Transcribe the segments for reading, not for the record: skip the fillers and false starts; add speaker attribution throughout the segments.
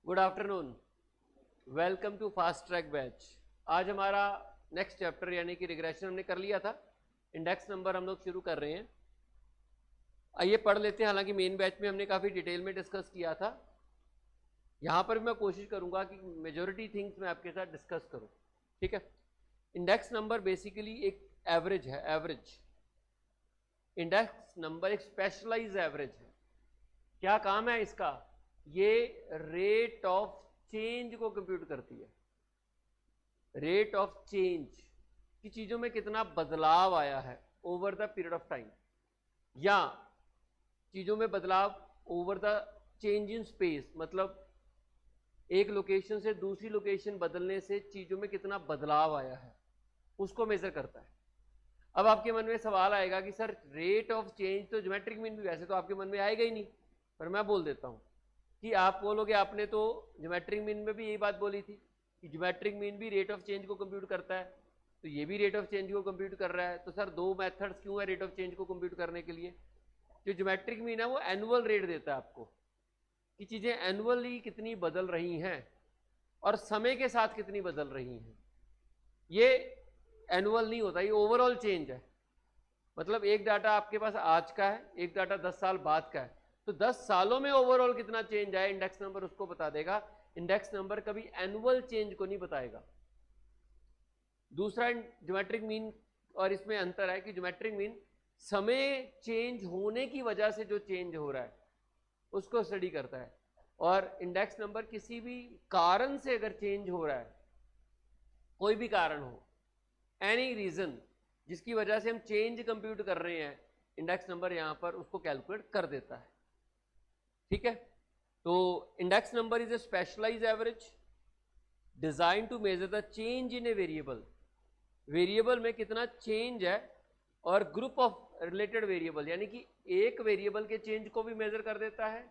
Speaker 1: Good afternoon, welcome to fast track batch. आज हमारा next chapter यानी कि रिग्रेशन हमने कर लिया था, इंडेक्स नंबर हम लोग शुरू कर रहे हैं। आइए पढ़ लेते हैं। हालांकि मेन बैच में हमने काफ़ी डिटेल में डिस्कस किया था, यहाँ पर भी मैं कोशिश करूँगा कि मेजॉरिटी थिंग्स मैं आपके साथ डिस्कस करूँ। ठीक है। इंडेक्स नंबर बेसिकली एक एवरेज है। एवरेज इंडेक्स नंबर एक स्पेशलाइज एवरेज है। क्या काम है इसका? ये रेट ऑफ चेंज को कंप्यूट करती है। रेट ऑफ चेंज की चीजों में कितना बदलाव आया है over the period of time, या चीजों में बदलाव over the change in space, मतलब एक लोकेशन से दूसरी लोकेशन बदलने से चीजों में कितना बदलाव आया है, उसको मेजर करता है। अब आपके मन में सवाल आएगा कि सर रेट ऑफ चेंज तो ज्योमेट्रिक मीन भी वैसे तो आपके मन में आएगा ही नहीं, पर मैं बोल देता हूं कि आप बोलोगे आपने तो ज्योमेट्रिक मीन में भी यही बात बोली थी कि ज्योमेट्रिक मीन भी रेट ऑफ चेंज को कंप्यूट करता है, तो ये भी रेट ऑफ चेंज को कंप्यूट कर रहा है। तो सर दो मेथड्स क्यों है रेट ऑफ चेंज को कंप्यूट करने के लिए? जो ज्योमेट्रिक मीन है वो एनुअल रेट देता है आपको कि चीजें एनुअली कितनी बदल रही हैं और समय के साथ कितनी बदल रही हैं। ये एनुअल नहीं होता, ये ओवरऑल चेंज है। मतलब एक डाटा आपके पास आज का है, एक डाटा 10 साल बाद का है, तो 10 सालों में ओवरऑल कितना चेंज आया इंडेक्स नंबर उसको बता देगा। इंडेक्स नंबर कभी एनुअल चेंज को नहीं बताएगा। दूसरा ज्योमेट्रिक मीन और इसमें अंतर है कि ज्योमेट्रिक मीन समय चेंज होने की वजह से जो चेंज हो रहा है उसको स्टडी करता है, और इंडेक्स नंबर किसी भी कारण से अगर चेंज हो रहा है, कोई भी कारण हो, एनी रीजन जिसकी वजह से हम चेंज कंप्यूट कर रहे हैं, इंडेक्स नंबर यहां पर उसको कैलकुलेट कर देता है। ठीक है। तो index number is a specialise average design to measure the change in a variable. Variable में कितना चेंज है, और ग्रुप ऑफ रिलेटेड वेरिएबल, यानी कि एक वेरिएबल के चेंज को भी मेजर कर देता है,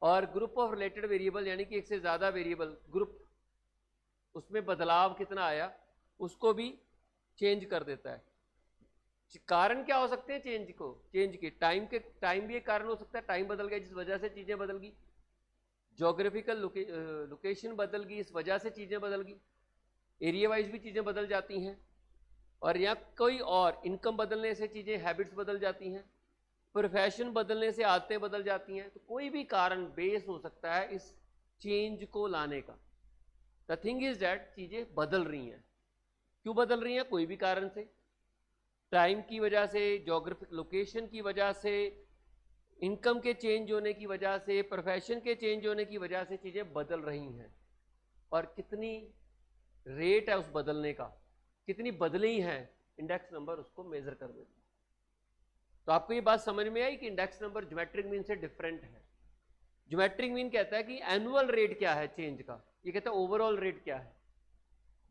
Speaker 1: और ग्रुप ऑफ रिलेटेड वेरिएबल यानी कि एक से ज्यादा वेरिएबल ग्रुप, उसमें बदलाव कितना आया उसको भी चेंज कर देता है। कारण क्या हो सकते हैं चेंज के टाइम भी एक कारण हो सकता है। टाइम बदल गया जिस वजह से चीजें बदल गई, ज्योग्राफिकल लोकेशन बदल गई इस वजह से चीजें बदल गई, एरिया वाइज भी चीजें बदल जाती हैं, और या कोई और इनकम बदलने से चीजें हैबिट्स बदल जाती हैं, प्रोफेशन बदलने से आदतें बदल जाती हैं। तो कोई भी कारण बेस हो सकता है इस चेंज को लाने का। द थिंग इज दैट चीजें बदल रही हैं। क्यों बदल रही हैं? कोई भी कारण से, टाइम की वजह से, ज्योग्राफिक लोकेशन की वजह से, इनकम के चेंज होने की वजह से, प्रोफेशन के चेंज होने की वजह से चीजें बदल रही हैं, और कितनी रेट है उस बदलने का, कितनी बदली है, इंडेक्स नंबर उसको मेजर कर देता है। तो आपको ये बात समझ में आई कि इंडेक्स नंबर ज्योमेट्रिक मीन से डिफरेंट है। ज्योमेट्रिक मीन कहता है कि एनुअल रेट क्या है चेंज का, ये कहता है ओवरऑल रेट क्या है।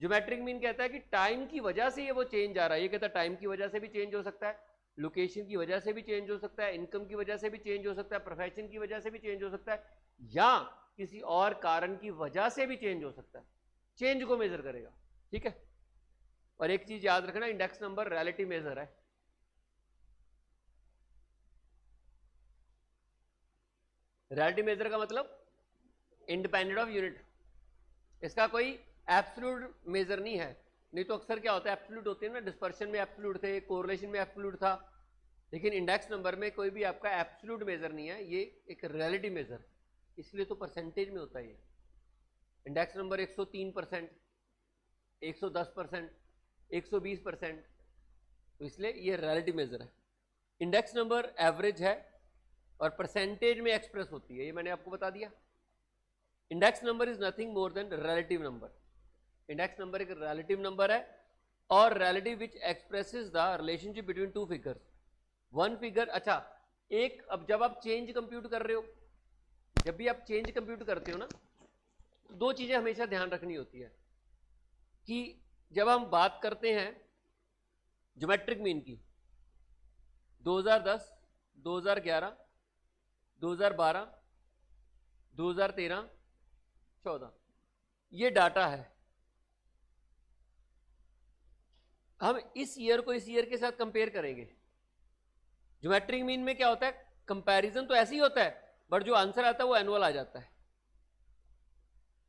Speaker 1: ज्योमेट्रिक मीन कहता है कि टाइम की वजह से ये वो चेंज आ रहा है, ये कहता है टाइम की वजह से भी चेंज हो सकता है, लोकेशन की वजह से भी चेंज हो सकता है, इनकम की वजह से भी चेंज हो सकता है, प्रोफेशन की वजह से भी चेंज हो सकता है, या किसी और कारण की वजह से भी चेंज हो सकता है। चेंज को मेजर करेगा। ठीक है। और एक चीज याद रखना, इंडेक्स नंबर रिलेटिव मेजर है। रिलेटिव मेजर का मतलब इंडिपेंडेंट ऑफ यूनिट, इसका कोई एब्सोल्यूट मेजर नहीं है। नहीं तो अक्सर क्या होता है, एब्सोल्यूट होते हैं ना, डिस्पर्शन में एब्सोल्यूट थे, कोरिलेशन में एब्सोल्यूट था, लेकिन इंडेक्स नंबर में कोई भी आपका एब्सोल्यूट मेजर नहीं है, ये एक रिलेटिव मेजर, इसलिए तो परसेंटेज में होता है ये। इंडेक्स नंबर 103%, 110%, 120%, तो इसलिए ये रिलेटिव मेजर है। इंडेक्स नंबर एवरेज है और परसेंटेज में एक्सप्रेस होती है, ये मैंने आपको बता दिया। Index number is nothing more than relative number. Index number एक रिलेटिव नंबर है, और relative which expresses the relationship between two figures. One figure, अच्छा एक, अब जब आप चेंज कंप्यूट कर रहे हो, जब भी आप चेंज कंप्यूट करते हो ना, तो दो चीजें हमेशा ध्यान रखनी होती है कि जब हम बात करते हैं ज्योमेट्रिक मीन की, 2010, 2011, 2012, 2013, 14, ये डाटा है। हम इस ईयर को इस ईयर के साथ कंपेयर करेंगे। ज्योमेट्रिक मीन में क्या होता है, कंपैरिजन तो ऐसे ही होता है, बट जो आंसर आता है वो एनुअल आ जाता है।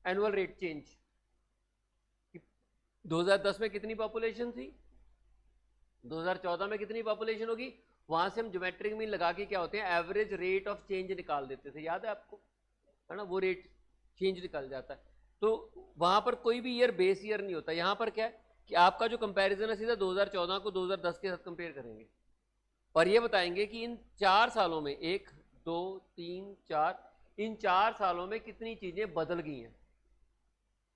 Speaker 1: Annual rate change. 2010 में कितनी पॉपुलेशन थी, 2014 में कितनी पॉपुलेशन होगी, वहां से हम ज्योमेट्रिक मीन लगा के क्या होते हैं एवरेज रेट ऑफ चेंज निकाल देते थे, याद है आपको, है ना, वो रेट चेंज निकल जाता है। तो वहां पर कोई भी ईयर बेस ईयर नहीं होता। यहां पर क्या है कि आपका जो कंपैरिजन है सीधा 2014 को 2010 के साथ कंपेयर करेंगे और ये बताएंगे कि इन 4 सालों में 1 2 3 4 इन 4 सालों में कितनी चीजें बदल गई हैं।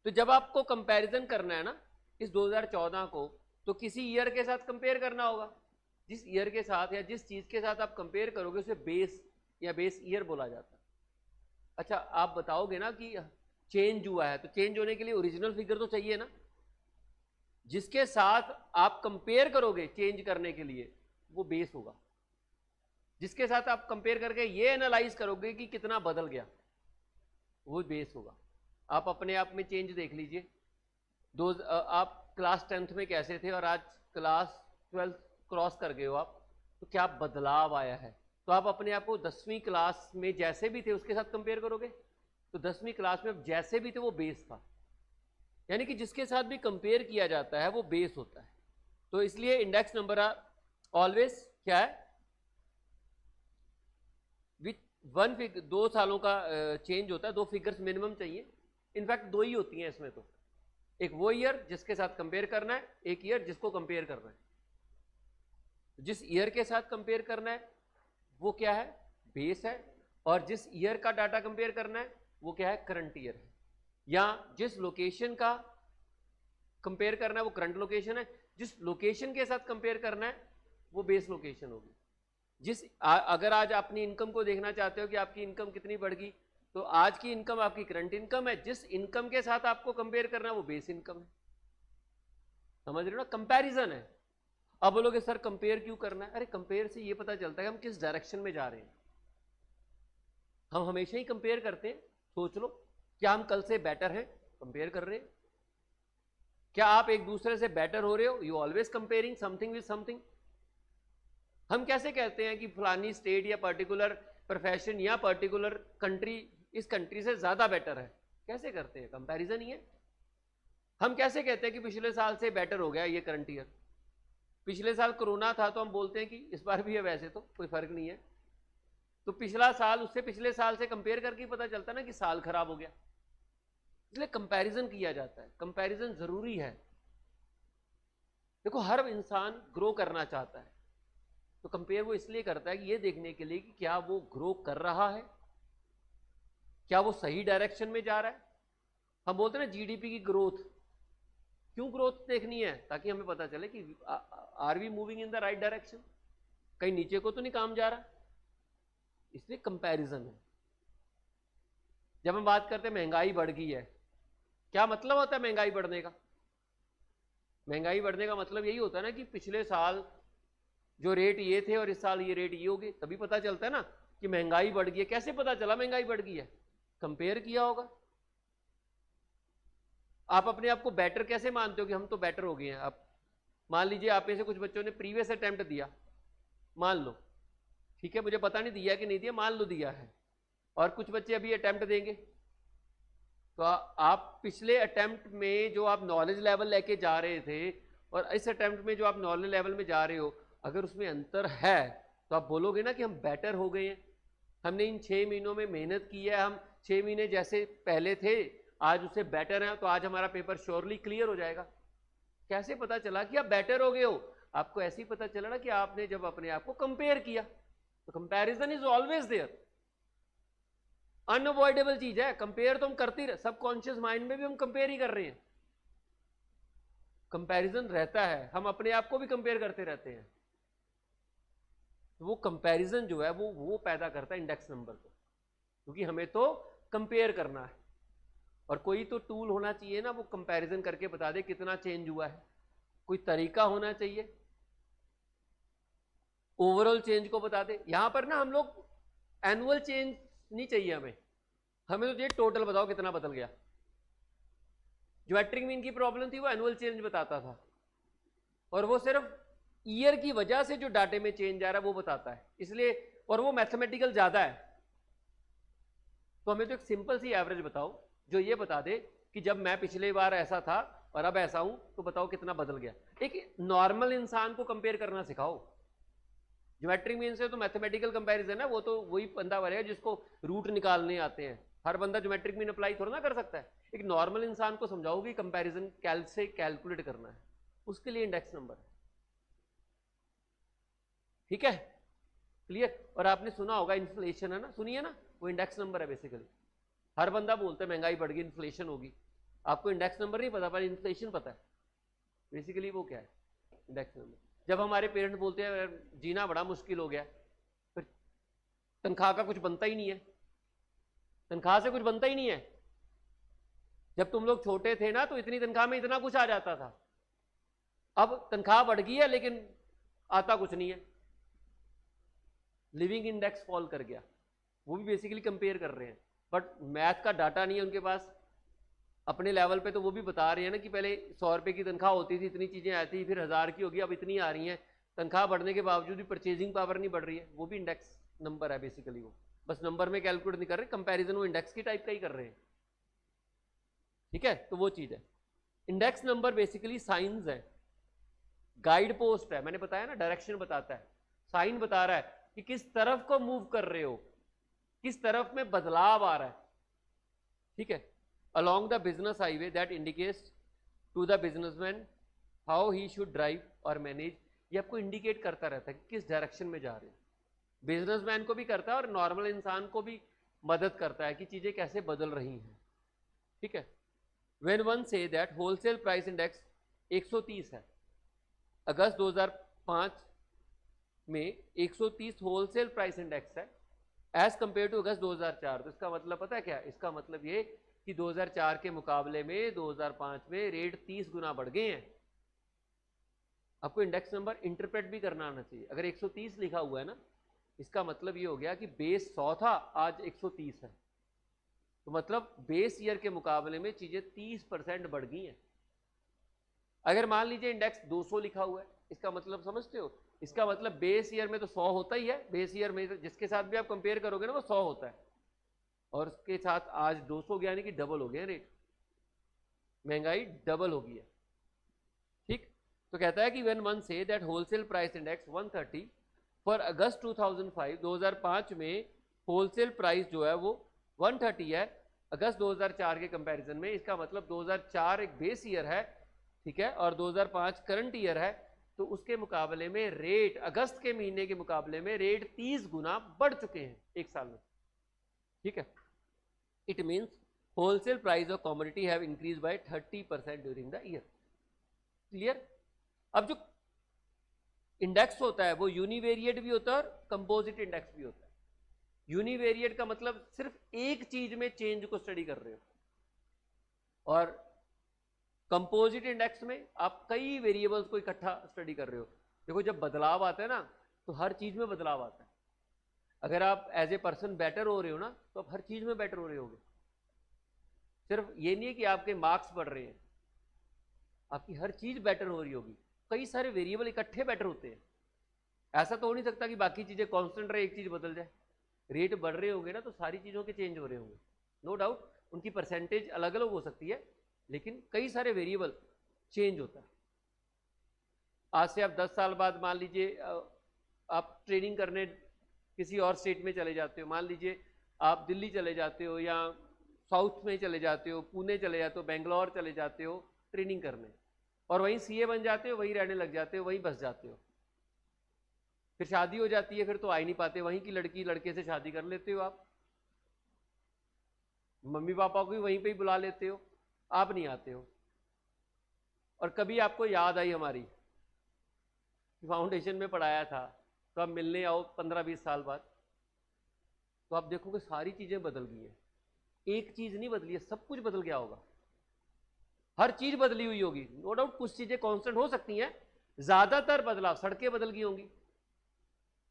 Speaker 1: तो जब आपको कंपैरिजन करना है ना इस 2014 को, तो किसी ईयर के साथ कंपेयर करना होगा। जिस ईयर के साथ या जिस चीज के साथ आप कंपेयर करोगे उसे बेस या बेस ईयर बोला जाता है। अच्छा, आप बताओगे ना कि चेंज हुआ है, तो चेंज होने के लिए ओरिजिनल फिगर तो चाहिए ना, जिसके साथ आप कंपेयर करोगे चेंज करने के लिए वो बेस होगा। जिसके साथ आप कंपेयर करके ये एनालाइज करोगे कि कितना बदल गया वो बेस होगा। आप अपने आप में चेंज देख लीजिए, आप क्लास 10th में कैसे थे और आज क्लास 12th क्रॉस कर गए हो आप, तो क्या बदलाव आया है। तो आप अपने आप को 10वीं क्लास में जैसे भी थे उसके साथ कंपेयर करोगे, तो 10वीं क्लास में जैसे भी थे वो बेस था, यानी कि जिसके साथ भी कंपेयर किया जाता है वो बेस होता है। तो इसलिए इंडेक्स नंबर ऑलवेज क्या है, विच वन फिगर, 2 सालों का चेंज होता है, 2 फिगर्स मिनिमम चाहिए। इनफैक्ट 2 ही होती हैं इसमें, तो एक वो ईयर जिसके साथ कंपेयर करना है, एक ईयर जिसको कंपेयर करना है। जिस ईयर के साथ कंपेयर करना है वो क्या है, बेस है, और जिस ईयर का डाटा कंपेयर करना है वो क्या है, करंट ईयर है। या जिस लोकेशन का कंपेयर करना है वो करंट लोकेशन है, जिस लोकेशन के साथ कंपेयर करना है वो बेस लोकेशन होगी। अगर आज अपनी इनकम को देखना चाहते हो कि आपकी इनकम कितनी बढ़ गई, तो आज की इनकम आपकी करंट इनकम है, जिस इनकम के साथ आपको कंपेयर करना है वो बेस इनकम है। समझ रहे हो ना, कंपैरिजन है। अब बोलोगे सर कंपेयर क्यों करना है, अरे कंपेयर से ये पता चलता है हम किस डायरेक्शन में जा रहे हैं। हम हमेशा ही कंपेयर करते हैं, सोच लो, क्या हम कल से बेटर हैं, कंपेयर कर रहे हैं। क्या आप एक दूसरे से बेटर हो रहे हो, you always comparing something with something. हम कैसे कहते हैं कि फलानी स्टेट या पर्टिकुलर प्रोफेशन या पर्टिकुलर कंट्री इस कंट्री से ज्यादा बेटर है, कैसे करते हैं, कंपैरिजन ही है। हम कैसे कहते हैं कि पिछले साल से बेटर हो गया ये करंट ईयर, पिछले साल कोरोना था तो हम बोलते हैं कि इस बार भी है, वैसे तो कोई फर्क नहीं है। तो पिछला साल उससे पिछले साल से कंपेयर करके पता चलता है ना कि साल खराब हो गया, इसलिए कंपैरिजन किया जाता है। कंपैरिजन जरूरी है। देखो हर इंसान ग्रो करना चाहता है, तो कंपेयर वो इसलिए करता है कि ये देखने के लिए कि क्या वो ग्रो कर रहा है, क्या वो सही डायरेक्शन में जा रहा है। हम बोलते हैं ना जीडीपी की ग्रोथ, क्यों ग्रोथ देखनी है, ताकि हमें पता चले कि are we moving in the right direction, कहीं नीचे को तो नहीं काम जा रहा, इसलिए कंपैरिजन है। जब हम बात करते हैं महंगाई बढ़ गई है, क्या मतलब होता है महंगाई बढ़ने का, महंगाई बढ़ने का मतलब यही होता है ना कि पिछले साल जो रेट ये थे और इस साल ये रेट ये हो गए, तभी पता चलता है ना कि महंगाई बढ़ गई है। कैसे पता चला महंगाई बढ़ गई है, कंपेयर किया होगा। आप अपने आप को बेटर कैसे मानते हो कि हम तो बेटर हो गए हैं। आप मान लीजिए आप में से कुछ बच्चों ने प्रीवियस अटेम्प्ट दिया, मान लो, ठीक है, मुझे पता नहीं दिया कि नहीं दिया, मान लो दिया है, और कुछ बच्चे अभी अटेम्प्ट देंगे, तो आप पिछले अटेम्प्ट में जो आप नॉलेज लेवल लेके जा रहे थे और इस अटेम्प्ट में जो आप नॉलेज लेवल में जा रहे हो, अगर उसमें अंतर है तो आप बोलोगे ना कि हम बेटर हो गए हैं, हमने इन 6 महीनों में मेहनत की है, हम 6 महीने जैसे पहले थे आज उससे बेटर है, तो आज हमारा पेपर श्योरली क्लियर हो जाएगा। कैसे पता चला कि आप बेटर हो गए हो, आपको ऐसे ही पता चला ना कि आपने जब अपने आप को कंपेयर किया। तो comparison is always there, unavoidable चीज है। कंपेयर तो हम करते ही, सबकॉन्शियस माइंड में भी हम कंपेयर ही कर रहे हैं, कंपैरिजन रहता है, हम अपने आप को भी कंपेयर करते रहते हैं। तो वो कंपैरिजन जो है वो पैदा करता है इंडेक्स नंबर को, क्योंकि हमें तो कंपेयर करना है। और कोई तो टूल होना चाहिए ना, वो कंपैरिजन करके बता दे कितना चेंज हुआ है, कोई तरीका होना चाहिए ओवरऑल चेंज को बता दे। यहां पर ना हम लोग एनुअल चेंज नहीं चाहिए हमें तो ये टोटल बताओ कितना बदल गया। ज्योमेट्रिक मीन की प्रॉब्लम थी वो एनुअल चेंज बताता था, और वो सिर्फ ईयर की वजह से जो डाटे में चेंज आ रहा है वो बताता है, इसलिए, और वो मैथमेटिकल ज्यादा है। तो हमें तो एक सिंपल सी एवरेज बताओ जो ये बता दे कि जब मैं पिछले बार ऐसा था और अब ऐसा हूं तो बताओ कितना बदल गया। एक नॉर्मल इंसान को कंपेयर करना सिखाओ। ज्योमेट्रिक मीन से तो मैथमेटिकल कंपैरिजन है, वो तो वही बंदा बनेगा जिसको रूट निकालने आते हैं। हर बंदा ज्योमेट्रिक मीन अप्लाई थोड़ा ना कर सकता है। एक नॉर्मल इंसान को समझाओ कि कंपैरिजन से कैलकुलेट करना है, उसके लिए इंडेक्स नंबर है। ठीक है, क्लियर। और आपने सुना होगा इन्फ्लेशन है ना, सुनिए ना, वो इंडेक्स नंबर है बेसिकली। हर बंदा बोलता है महंगाई बढ़ गई, इन्फ्लेशन होगी। आपको इंडेक्स नंबर नहीं पता पर इन्फ्लेशन पता है। बेसिकली वो क्या है, इंडेक्स नंबर। जब हमारे पेरेंट्स बोलते हैं जीना बड़ा मुश्किल हो गया, फिर तनख्वाह का कुछ बनता ही नहीं है, तनख्वाह से कुछ बनता ही नहीं है। जब तुम लोग छोटे थे ना तो इतनी तनख्वाह में इतना कुछ आ जाता था, अब तनख्वाह बढ़ गई है लेकिन आता कुछ नहीं है। लिविंग इंडेक्स फॉल कर गया। वो भी बेसिकली कंपेयर कर रहे हैं, बट मैथ का डाटा नहीं है उनके पास अपने लेवल पे। तो वो भी बता रहे हैं ना कि पहले 100 रुपए की तनख्वाह होती थी, इतनी चीजें आती थी, फिर 1000 की होगी, अब इतनी आ रही हैं। तनख्वाह बढ़ने के बावजूद भी परचेजिंग पावर नहीं बढ़ रही है। वो भी इंडेक्स नंबर है बेसिकली। वो बस नंबर में कैलकुलेट नहीं कर रहे, कंपैरिजन वो इंडेक्स की टाइप का ही कर रहे हैं। ठीक है, तो वो चीज है। इंडेक्स नंबर बेसिकली साइंस है, गाइड पोस्ट है। मैंने बताया ना, डायरेक्शन बताता है, साइन बता रहा है कि किस तरफ को मूव कर रहे हो, किस तरफ में बदलाव आ रहा है। ठीक है, along the business highway that indicates to the businessman how he should drive or manage। ये आपको इंडिकेट करता रहता है कि किस डायरेक्शन में जा रहे हैं। बिजनेसमैन को भी करता है और नॉर्मल इंसान को भी मदद करता है कि चीजें कैसे बदल रही हैं। ठीक है, when one say that wholesale price index 130 है, अगस्त 2005 में 130 होलसेल प्राइस इंडेक्स है एज कंपेयर टू अगस्त 2004। तो इसका मतलब पता है क्या, इसका मतलब ये कि 2004 के मुकाबले में 2005 में रेट 30 गुना बढ़ गए हैं। आपको इंडेक्स नंबर इंटरप्रेट भी करना आना चाहिए। अगर 130 लिखा हुआ है ना, इसका मतलब ये हो गया कि बेस 100 था, आज 130 है, तो मतलब बेस ईयर के मुकाबले में चीजें 30% बढ़ गई हैं। अगर मान लीजिए इंडेक्स 200 लिखा हुआ है, इसका मतलब समझते हो, इसका मतलब बेस ईयर में तो 100 होता ही है। बेस ईयर में जिसके साथ भी आप कंपेयर करोगे ना वो 100 होता है, और उसके साथ आज 200 यानी कि डबल हो गया रेट, महंगाई डबल हो गई है। ठीक, तो कहता है कि when one say that wholesale price index 130 for August 2005, 2005 में होलसेल प्राइस जो है वो 130 है अगस्त 2004 के कंपैरिजन में। इसका मतलब 2004 एक बेस ईयर है, ठीक है, और 2005 करंट ईयर है, तो उसके मुकाबले में रेट अगस्त के महीने के मुकाबले में रेट 30 गुना बढ़ चुके हैं एक साल में। ठीक है, it means wholesale price of commodity have increase by 30% during the year. Clear. अब जो इंडेक्स होता है वो यूनिवेरिएट भी होता है और कंपोजिट इंडेक्स भी होता है। यूनिवेरिएट का मतलब सिर्फ एक चीज में चेंज को स्टडी कर रहे हो, और कंपोजिट इंडेक्स में आप कई वेरिएबल्स को इकट्ठा स्टडी कर रहे हो। देखो जब बदलाव आता है ना तो हर चीज में बदलाव आता है। अगर आप एज ए पर्सन बेटर हो रहे हो ना तो आप हर चीज में बेटर हो रहे होगे। सिर्फ ये नहीं है कि आपके मार्क्स बढ़ रहे हैं, आपकी हर चीज बेटर हो रही होगी। कई सारे वेरिएबल इकट्ठे बेटर होते हैं। ऐसा तो हो नहीं सकता कि बाकी चीजें कांस्टेंट रहे, एक चीज बदल जाए। रेट बढ़ रहे होंगे ना तो सारी चीजों के चेंज हो रहे होंगे, नो डाउट। उनकी परसेंटेज अलग अलग हो सकती है, लेकिन कई सारे वेरिएबल चेंज होता है। आज से आप 10 साल बाद मान लीजिए आप ट्रेनिंग करने किसी और स्टेट में चले जाते हो, मान लीजिए आप दिल्ली चले जाते हो या साउथ में चले जाते हो, पुणे चले जाते हो, बेंगलोर चले जाते हो ट्रेनिंग करने, और वहीं सीए बन जाते हो, वहीं रहने लग जाते हो, वहीं बस जाते हो। फिर शादी हो जाती है, फिर तो आ ही नहीं पाते, वहीं की लड़की लड़के से शादी कर लेते हो आप, मम्मी पापा को भी वहीं पे ही बुला लेते हो, आप नहीं आते हो। और कभी आपको याद आई हमारी फाउंडेशन में पढ़ाया था, तो आप मिलने आओ 15-20 साल बाद, तो आप देखोगे सारी चीजें बदल गई हैं। एक चीज नहीं बदली है, सब कुछ बदल गया होगा, हर चीज बदली हुई होगी। नो डाउट कुछ चीजें कांस्टेंट हो सकती हैं, ज्यादातर बदलाव, सड़कें बदल गई होंगी,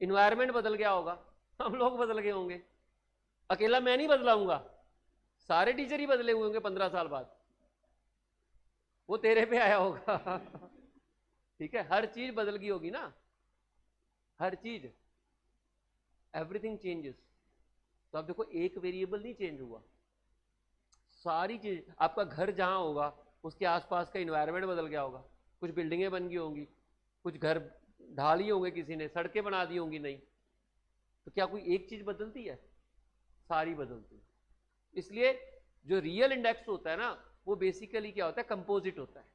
Speaker 1: इन्वायरमेंट बदल गया होगा, हम लोग बदल गए होंगे। अकेला मैं नहीं बदलाऊंगा, सारे टीचर ही बदले हुए होंगे 15 साल बाद, वो तेरे पे आया होगा। ठीक है, हर चीज बदल गई होगी ना, हर चीज, एवरीथिंग चेंजेस। तो आप देखो एक वेरिएबल नहीं चेंज हुआ, सारी चीज, आपका घर जहां होगा उसके आसपास का इन्वायरमेंट बदल गया होगा, कुछ बिल्डिंगें बन गई होंगी, कुछ घर ढाल ही होंगे, किसी ने सड़कें बना दी होंगी नहीं, तो क्या कोई एक चीज बदलती है? सारी बदलती है। इसलिए जो रियल इंडेक्स होता है ना, वो बेसिकली क्या होता है, कंपोजिट होता है।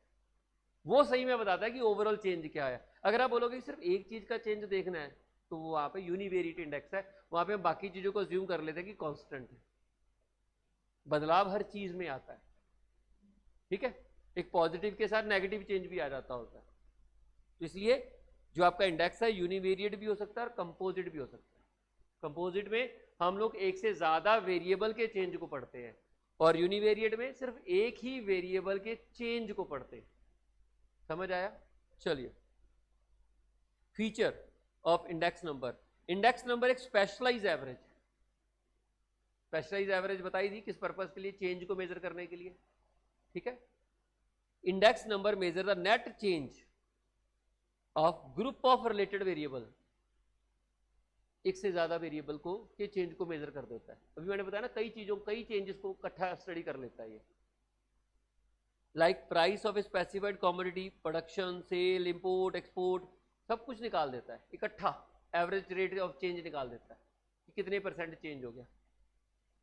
Speaker 1: वो सही में बताता है कि ओवरऑल चेंज क्या है। अगर आप बोलोगे कि सिर्फ एक चीज का चेंज देखना है, तो वो वहां पे यूनिवेरिएट इंडेक्स है, वहां पे हम बाकी चीजों को अज्यूम कर लेते हैं कि कांस्टेंट है। बदलाव हर चीज में आता है, ठीक है, एक पॉजिटिव के साथ नेगेटिव चेंज भी आ जाता होता है। तो इसलिए जो आपका इंडेक्स है यूनिवेरिएट भी हो सकता है और कंपोजिट भी हो सकता है। कंपोजिट में हम लोग एक से ज्यादा वेरिएबल के चेंज को पढ़ते हैं, और यूनिवेरिएट में सिर्फ एक ही वेरिएबल के चेंज को पढ़ते हैं। समझ आया? चलिए, feature of index number. Index number एक स्पेशलाइज एवरेज है। स्पेशलाइज एवरेज बताई थी किस पर्पज के लिए, चेंज को मेजर करने के लिए, ठीक है। Index number measure the net change of group of related variable. एक से ज्यादा वेरिएबल को के चेंज को मेजर कर देता है। अभी मैंने बताया ना, कई चीजों, कई चेंजेस को इकट्ठा स्टडी कर लेता है ये। Like price of a specified commodity, production, sale, import, export, सब कुछ निकाल देता है इकट्ठा। एवरेज रेट ऑफ चेंज निकाल देता है कि कितने परसेंट चेंज हो गया।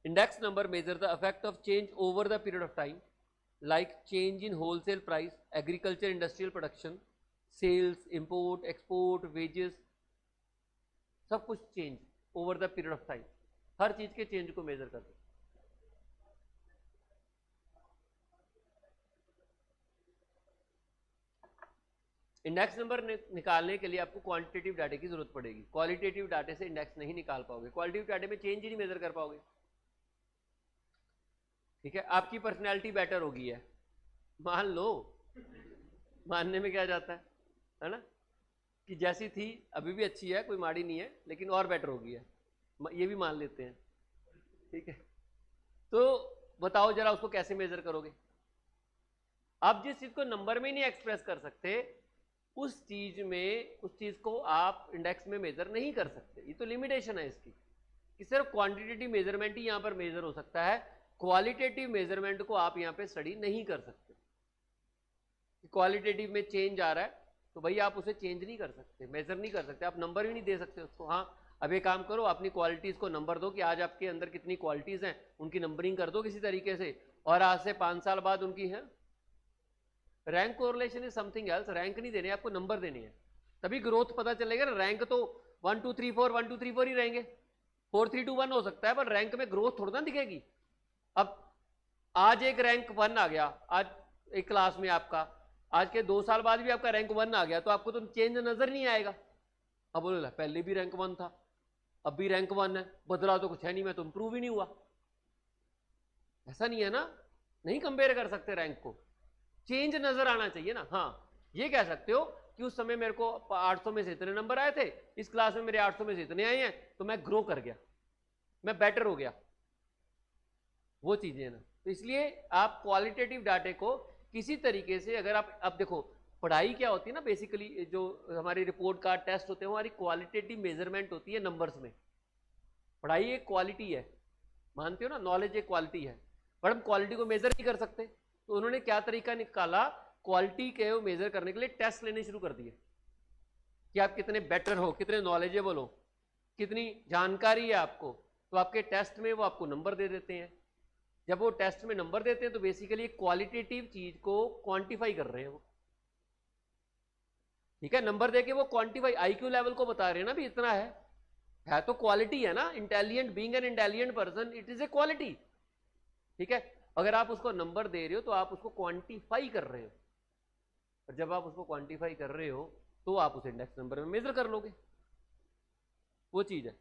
Speaker 1: Index number measure the effect of change over the period of time, like change in wholesale price, agriculture industrial production, sales, import, export, wages, सब कुछ change over the period of time, हर चीज के change को major करते। Index number निकालने के लिए आपको क्वांटिटेटिव डाटे की जरूरत पड़ेगी। क्वालिटेटिव डाटे से इंडेक्स नहीं निकाल पाओगे, क्वालिटेटिव डाटे में चेंज ही नहीं मेजर कर पाओगे, ठीक है। आपकी पर्सनैलिटी बेटर होगी है, मान लो, मानने में क्या जाता है ना, कि जैसी थी अभी भी अच्छी है, कोई माड़ी नहीं है, लेकिन और बेटर होगी है, ये भी मान लेते हैं, ठीक है। तो बताओ जरा उसको कैसे मेजर करोगे? आप जिस चीज को नंबर में नहीं एक्सप्रेस कर सकते, उस चीज में, उस चीज को आप इंडेक्स में मेजर नहीं कर सकते। ये तो लिमिटेशन है इसकी, कि सिर्फ क्वांटिटेटिव मेजरमेंट ही यहां पर मेजर हो सकता है, क्वालिटेटिव मेजरमेंट को आप यहां पे स्टडी नहीं कर सकते। क्वालिटेटिव में चेंज आ रहा है तो भाई आप उसे चेंज नहीं कर सकते, मेजर नहीं कर सकते, आप नंबर भी नहीं दे सकते उसको। हाँ, अब एक काम करो, अपनी क्वालिटीज को नंबर दो कि आज आपके अंदर कितनी क्वालिटीज हैं, उनकी नंबरिंग कर दो किसी तरीके से, और आज से 5 साल बाद उनकी है। Rank correlation is something else. Rank नहीं देने, आपको नंबर देने हैं, तभी ग्रोथ पता चलेगा ना। रैंक तो 1 2 3 4 1 2 3 4 ही रहेंगे, 4 3 2 1 हो सकता है, पर रैंक में ग्रोथ थोड़ा ना दिखेगी। अब आज एक रैंक 1 आ गया, आज एक क्लास में आपका, आज के 2 साल बाद भी आपका रैंक 1 आ गया, तो आपको तो चेंज नजर नहीं आएगा। अब बोलो पहले भी रैंक 1 था, अब भी रैंक 1 है, बदला तो कुछ है नहीं, मैं तो इंप्रूव ही नहीं हुआ। ऐसा नहीं है ना, नहीं कंपेयर कर सकते रैंक को, चेंज नजर आना चाहिए ना। हाँ, ये कह सकते हो कि उस समय मेरे को 800 में से इतने नंबर आए थे, इस क्लास में मेरे 800 में से इतने आए हैं, तो मैं ग्रो कर गया, मैं बेटर हो गया, वो चीजें ना। तो इसलिए आप क्वालिटेटिव डाटे को किसी तरीके से, अगर आप, अब देखो पढ़ाई क्या होती है ना, बेसिकली जो हमारी रिपोर्ट कार्ड टेस्ट होते हैं, हमारी क्वालिटेटिव मेजरमेंट होती है नंबर्स में। पढ़ाई एक क्वालिटी है, मानते हो ना, नॉलेज एक क्वालिटी है, पर हम क्वालिटी को मेजर नहीं कर सकते। तो उन्होंने क्या तरीका निकाला, क्वालिटी के मेजर करने के लिए टेस्ट लेने शुरू कर दिए कि आप कितने बेटर हो, कितने नॉलेजेबल हो, कितनी जानकारी है आपको। तो आपके टेस्ट में वो आपको नंबर दे देते हैं। जब वो टेस्ट में नंबर देते हैं तो बेसिकली क्वालिटेटिव चीज को क्वांटिफाई कर रहे हैं वो, ठीक है। नंबर देके वो क्वांटिफाई, आईक्यू लेवल को बता रहे हैं ना भी इतना है तो क्वालिटी है ना। Intelligent, being an intelligent person, it is a quality, ठीक है। अगर आप उसको नंबर दे रहे हो तो आप उसको क्वांटिफाई कर रहे हो, और जब आप उसको क्वांटिफाई कर रहे हो तो आप उसे इंडेक्स नंबर में मेजर कर लोगे, वो चीज है।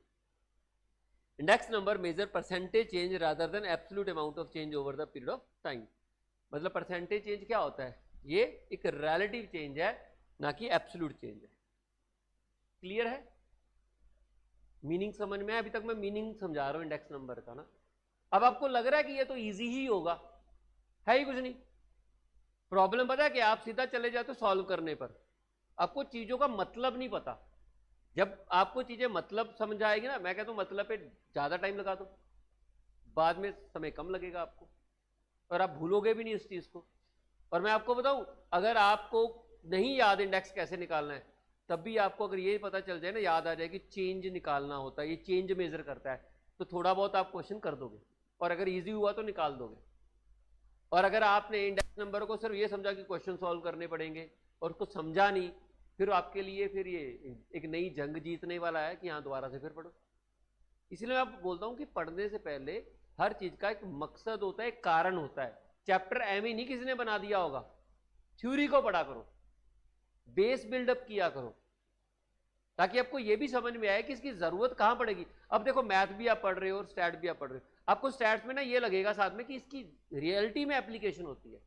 Speaker 1: Index number measure percentage change rather than absolute amount of change over the period of time. मतलब परसेंटेज चेंज क्या होता है, ये एक रिलेटिव चेंज है, ना कि एब्सोल्यूट चेंज है। क्लियर है? मीनिंग समझ में? अभी तक मैं मीनिंग समझा रहा हूं इंडेक्स नंबर का ना। अब आपको लग रहा है कि ये तो इजी ही होगा, है ही कुछ नहीं। प्रॉब्लम पता है कि आप सीधा चले जाते हो सॉल्व करने पर, आपको चीजों का मतलब नहीं पता। जब आपको चीजें मतलब समझ आएगी ना, मैं कहता हूं मतलब पे ज्यादा टाइम लगा दो, बाद में समय कम लगेगा आपको। और आप भूलोगे भी नहीं इस चीज को। और मैं आपको बताऊं, अगर आपको नहीं याद इंडेक्स कैसे निकालना है, तब भी आपको अगर ये पता चल जाए ना, याद आ जाए कि चेंज निकालना होता है, ये चेंज मेजर करता है, तो थोड़ा बहुत आप क्वेश्चन कर दोगे, और अगर इजी हुआ तो निकाल दोगे। और अगर आपने इंडेक्स नंबर को सिर्फ ये समझा कि क्वेश्चन सॉल्व करने पड़ेंगे और उसको समझा नहीं, फिर आपके लिए फिर ये एक नई जंग जीतने वाला है कि हाँ दोबारा से फिर पढ़ो। इसलिए मैं आपको बोलता हूँ कि पढ़ने से पहले हर चीज का एक मकसद होता है, एक कारण होता है। चैप्टर एम ही नहीं किसी ने बना दिया होगा, थ्योरी को पढ़ा करो, बेस बिल्डअप किया करो, ताकि आपको यह भी समझ में आए कि इसकी जरूरत कहां पड़ेगी। अब देखो मैथ भी आप पढ़ रहे हो और स्टैट भी आप पढ़ रहे हो, आपको स्टैट्स में ना ये लगेगा साथ में कि इसकी रियलिटी में एप्लीकेशन होती है,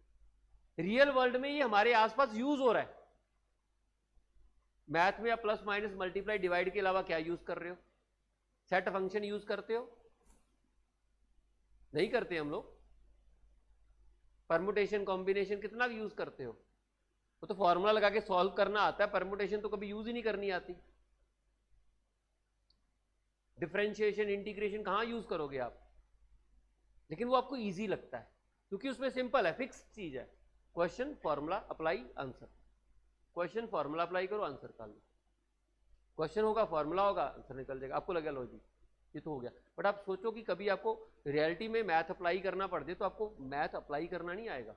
Speaker 1: रियल वर्ल्ड में ये हमारे आसपास यूज हो रहा है। मैथ में आप प्लस माइनस मल्टीप्लाई डिवाइड के अलावा क्या यूज कर रहे हो? सेट फंक्शन यूज करते हो? नहीं करते हम लोग। परमुटेशन कॉम्बिनेशन कितना यूज करते हो? वो तो फॉर्मूला लगा के सॉल्व करना आता है, परमुटेशन तो कभी यूज ही नहीं करनी आती। डिफरेंशिएशन इंटीग्रेशन कहां यूज करोगे आप? लेकिन वो आपको इजी लगता है क्योंकि उसमें सिंपल है, फिक्स चीज है, question formula apply answer, question formula apply करो आंसर कर लो, क्वेश्चन होगा फॉर्मूला होगा आंसर निकल जाएगा, आपको लगेगा लो जी ये तो हो गया। बट आप सोचो कि कभी आपको रियलिटी में मैथ अप्लाई करना पड़ जाए तो आपको मैथ अप्लाई करना नहीं आएगा।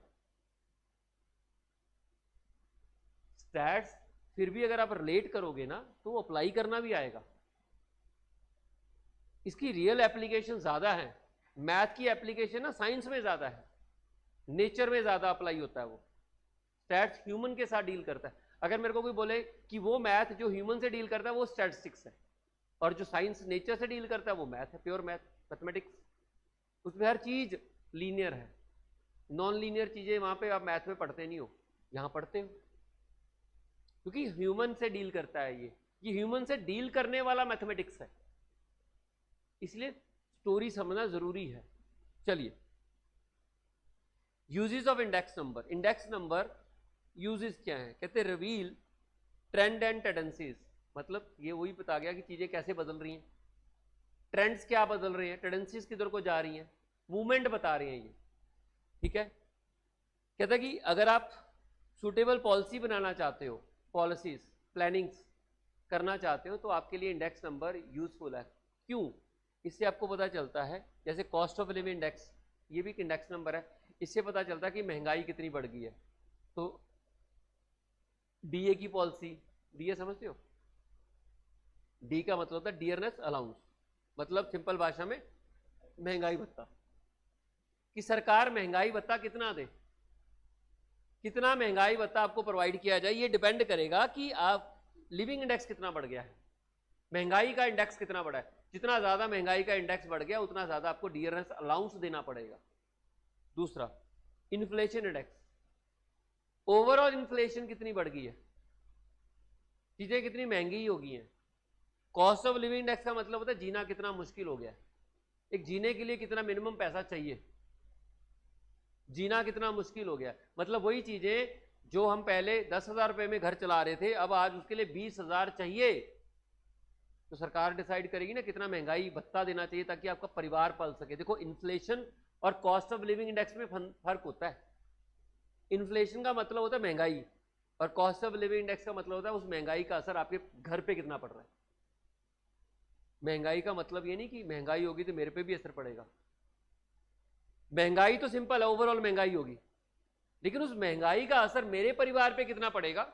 Speaker 1: स्टैट्स फिर भी अगर आप रिलेट करोगे ना तो वो अप्लाई करना भी आएगा। इसकी रियल एप्लीकेशन ज्यादा है, मैथ की एप्लीकेशन ना साइंस में ज्यादा है, नेचर में ज्यादा अप्लाई होता है। वो स्टैट्स ह्यूमन के साथ डील करता है। अगर मेरे को कोई बोले कि वो मैथ जो ह्यूमन से डील करता है वो स्टैटिस्टिक्स है, और जो साइंस नेचर से डील करता है वो मैथ है, प्योर मैथ, मैथमेटिक्स। उसमें हर चीज लीनियर है, नॉन लीनियर चीजें वहां पे आप मैथ में पढ़ते नहीं हो, यहां पढ़ते हो, क्योंकि ह्यूमन से डील करता है ये ह्यूमन से डील करने वाला मैथमेटिक्स है, इसलिए स्टोरी समझना जरूरी है। चलिए, uses of index number. Index number uses क्या है? कहते हैं रिवील ट्रेंड एंड टेंडेंसीज, मतलब ये वही बता गया कि चीजें कैसे बदल रही हैं, ट्रेंड्स क्या बदल रही हैं, टेंडेंसीज किधर को जा रही हैं, मूवमेंट बता रही हैं ये, ठीक है। कहता है कि अगर आप सुटेबल पॉलिसी बनाना चाहते हो, पॉलिसीज प्लानिंग्स करना चाहते हो, तो आपके लिए इंडेक्स नंबर यूजफुल है। क्यों? इससे आपको पता चलता है, जैसे कॉस्ट ऑफ लिविंग इंडेक्स, ये भी एक इंडेक्स नंबर है, इससे पता चलता है कि महंगाई कितनी बढ़ गई है। तो डीए की पॉलिसी, डीए समझते हो? डी का मतलब होता है डियरनेस अलाउंस, मतलब सिंपल भाषा में महंगाई भत्ता, कि सरकार महंगाई भत्ता कितना दे, कितना महंगाई भत्ता आपको प्रोवाइड किया जाए, ये डिपेंड करेगा कि आप लिविंग इंडेक्स कितना बढ़ गया है, महंगाई का इंडेक्स कितना बढ़ा है। जितना ज्यादा महंगाई का इंडेक्स बढ़ गया उतना ज्यादा आपको डियरनेस अलाउंस देना पड़ेगा। दूसरा, इन्फ्लेशन इंडेक्स, ओवरऑल इन्फ्लेशन कितनी बढ़ गई है, चीजें कितनी महंगी हो गई हैं। कॉस्ट ऑफ लिविंग इंडेक्स का मतलब होता है जीना कितना मुश्किल हो गया है, एक जीने के लिए कितना मिनिमम पैसा चाहिए, जीना कितना मुश्किल हो गया। मतलब वही चीजें जो हम पहले 10,000 रुपए में घर चला रहे थे, अब आज उसके लिए 20,000 चाहिए, तो सरकार डिसाइड करेगी ना कितना महंगाई भत्ता देना चाहिए ताकि आपका परिवार पल सके। देखो, इन्फ्लेशन और कॉस्ट ऑफ लिविंग इंडेक्स में फर्क होता है। इन्फ्लेशन का मतलब होता है महंगाई, और कॉस्ट ऑफ लिविंग इंडेक्स का मतलब होता है उस महंगाई का असर आपके घर पे कितना पड़ रहा है। महंगाई का मतलब ये नहीं कि महंगाई होगी तो मेरे पे भी असर पड़ेगा, महंगाई तो सिंपल है, ओवरऑल महंगाई होगी, लेकिन उस महंगाई का असर मेरे परिवार पे कितना पड़ेगा,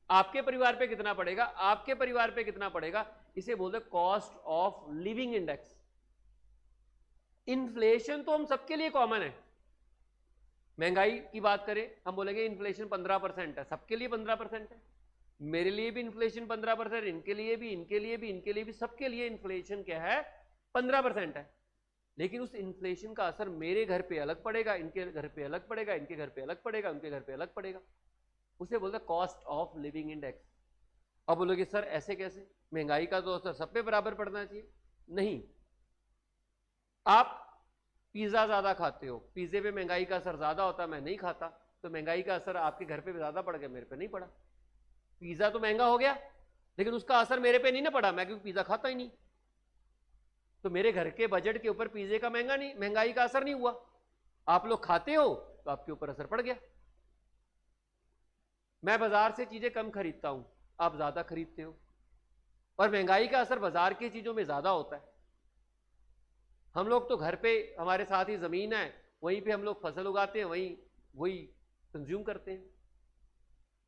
Speaker 1: आपके परिवार पे कितना पड़ेगा, आपके परिवार पे कितना पड़ेगा, इसे बोलते हैं cost of living index. Inflation तो हम सबके लिए कॉमन है, महंगाई की बात करें हम बोलेंगे इन्फ्लेशन 15% है, सबके लिए 15% है, मेरे लिए भी इन्फ्लेशन 15%, इनके लिए भी, इनके लिए भी, इनके लिए भी, सबके लिए इन्फ्लेशन क्या है 15% है। लेकिन उस इन्फ्लेशन का असर मेरे घर पे अलग पड़ेगा, इनके घर पे अलग पड़ेगा, इनके घर पे अलग पड़ेगा, उनके घर पे अलग पड़ेगा, उसे बोलते हैं कॉस्ट ऑफ लिविंग इंडेक्स। अब बोलोगे सर ऐसे कैसे, महंगाई का तो असर सब पे बराबर पड़ना चाहिए। नहीं, आप पिज्जा ज्यादा खाते हो, पिज्जे पे महंगाई का असर ज्यादा होता है, मैं नहीं खाता, तो महंगाई का असर आपके घर पे ज्यादा पड़ गया, मेरे पे नहीं पड़ा। पिज्जा तो महंगा हो गया लेकिन उसका असर मेरे पे नहीं ना पड़ा, मैं क्योंकि पिज्जा खाता ही नहीं, तो मेरे घर के बजट के ऊपर पिज्जे का महंगाई का असर नहीं हुआ। आप लोग खाते हो तो आपके ऊपर असर पड़ गया। मैं बाजार से चीजें कम खरीदता हूं, आप ज्यादा खरीदते हो, और महंगाई का असर बाजार की चीजों में ज्यादा होता है। हम लोग तो घर पे, हमारे साथ ही जमीन है, वहीं पे हम लोग फसल उगाते हैं, वही कंज्यूम करते हैं,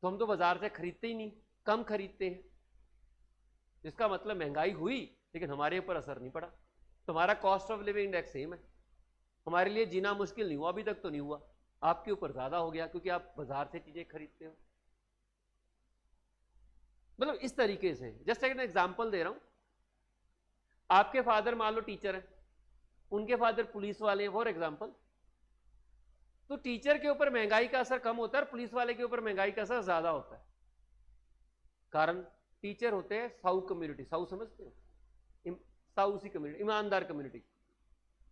Speaker 1: तो हम तो बाजार से खरीदते ही नहीं, कम खरीदते हैं। इसका मतलब महंगाई हुई लेकिन हमारे ऊपर असर नहीं पड़ा, तुम्हारा cost of living index same है, हमारे लिए जीना मुश्किल नहीं हुआ, अभी तक तो नहीं हुआ, आपके ऊपर ज्यादा हो गया क्योंकि आप बाजार से चीजें खरीदते हो। मतलब इस तरीके से, जस्ट एक एग्जांपल दे रहा हूं, आपके फादर मान लो टीचर है, उनके फादर पुलिस वाले हैं फॉर एग्जांपल, तो टीचर के ऊपर महंगाई का असर कम होता है और पुलिस वाले के ऊपर महंगाई का असर ज्यादा होता है। कारण टीचर होते हैं साउ कम्युनिटी, साउ समझते हो, साउ सी कम्युनिटी, ईमानदार कम्युनिटी,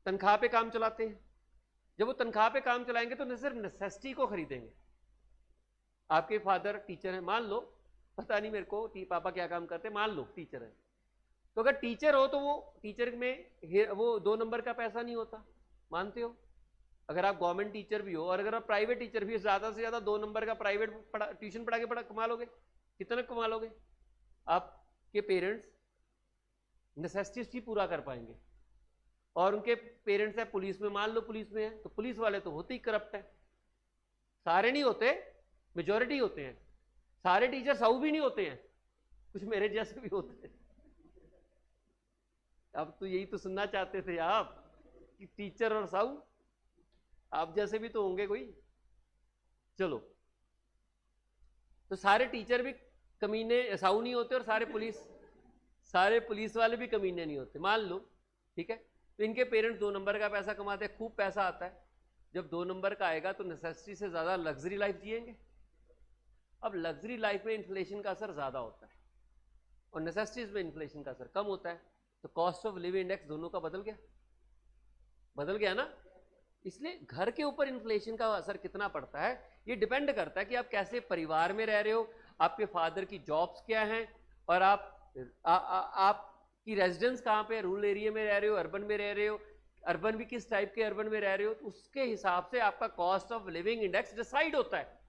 Speaker 1: तनख्वाह पे काम चलाते हैं। जब वो तनख्वाह पे काम चलाएंगे तो न सिर्फ नेसेसिटी को खरीदेंगे। आपके फादर टीचर है, मान लो, पता नहीं मेरे को पापा क्या काम करते हैं, मान लो टीचर है, तो अगर टीचर हो तो वो टीचर में वो 2 नंबर का पैसा नहीं होता, मानते हो? अगर आप गवर्नमेंट टीचर भी हो और अगर आप प्राइवेट टीचर भी हो, ज्यादा से ज्यादा 2 नंबर का प्राइवेट ट्यूशन पढ़ा के कमा लोगे, कितना कमा लोगे? आपके पेरेंट्स नेसेसिटीज ही पूरा कर पाएंगे, और उनके पेरेंट्स है पुलिस में, मान लो पुलिस में है, तो पुलिस वाले तो होते ही करप्ट है, सारे नहीं होते, मेजोरिटी होते हैं। सारे टीचर साऊ भी नहीं होते हैं, कुछ मेरे जैसे भी होते हैं। अब तो यही तो सुनना चाहते थे आप कि टीचर और साऊ, आप जैसे भी तो होंगे कोई। चलो, तो सारे टीचर भी कमीने साऊ नहीं होते और सारे पुलिस वाले भी कमीने नहीं होते, मान लो, ठीक है। तो इनके पेरेंट्स 2 नंबर का पैसा कमाते हैं, खूब पैसा आता है। जब 2 नंबर का आएगा तो नेसेसिटी से ज्यादा लग्जरी लाइफ जिएंगे। अब लग्जरी लाइफ में इन्फ्लेशन का असर ज्यादा होता है और नेसेसिटीज में इन्फ्लेशन का असर कम होता है, तो कॉस्ट ऑफ लिविंग इंडेक्स दोनों का बदल गया ना। इसलिए घर के ऊपर इन्फ्लेशन का असर कितना पड़ता है, ये डिपेंड करता है कि आप कैसे परिवार में रह रहे हो, आपके फादर की जॉब्स क्या हैं, और आपकी रेजिडेंस कहाँ पे, रूरल एरिया में रह रहे हो, अर्बन में रह रहे हो, अर्बन भी किस टाइप के अर्बन में रह रहे हो, तो उसके हिसाब से आपका cost of living index decide होता है।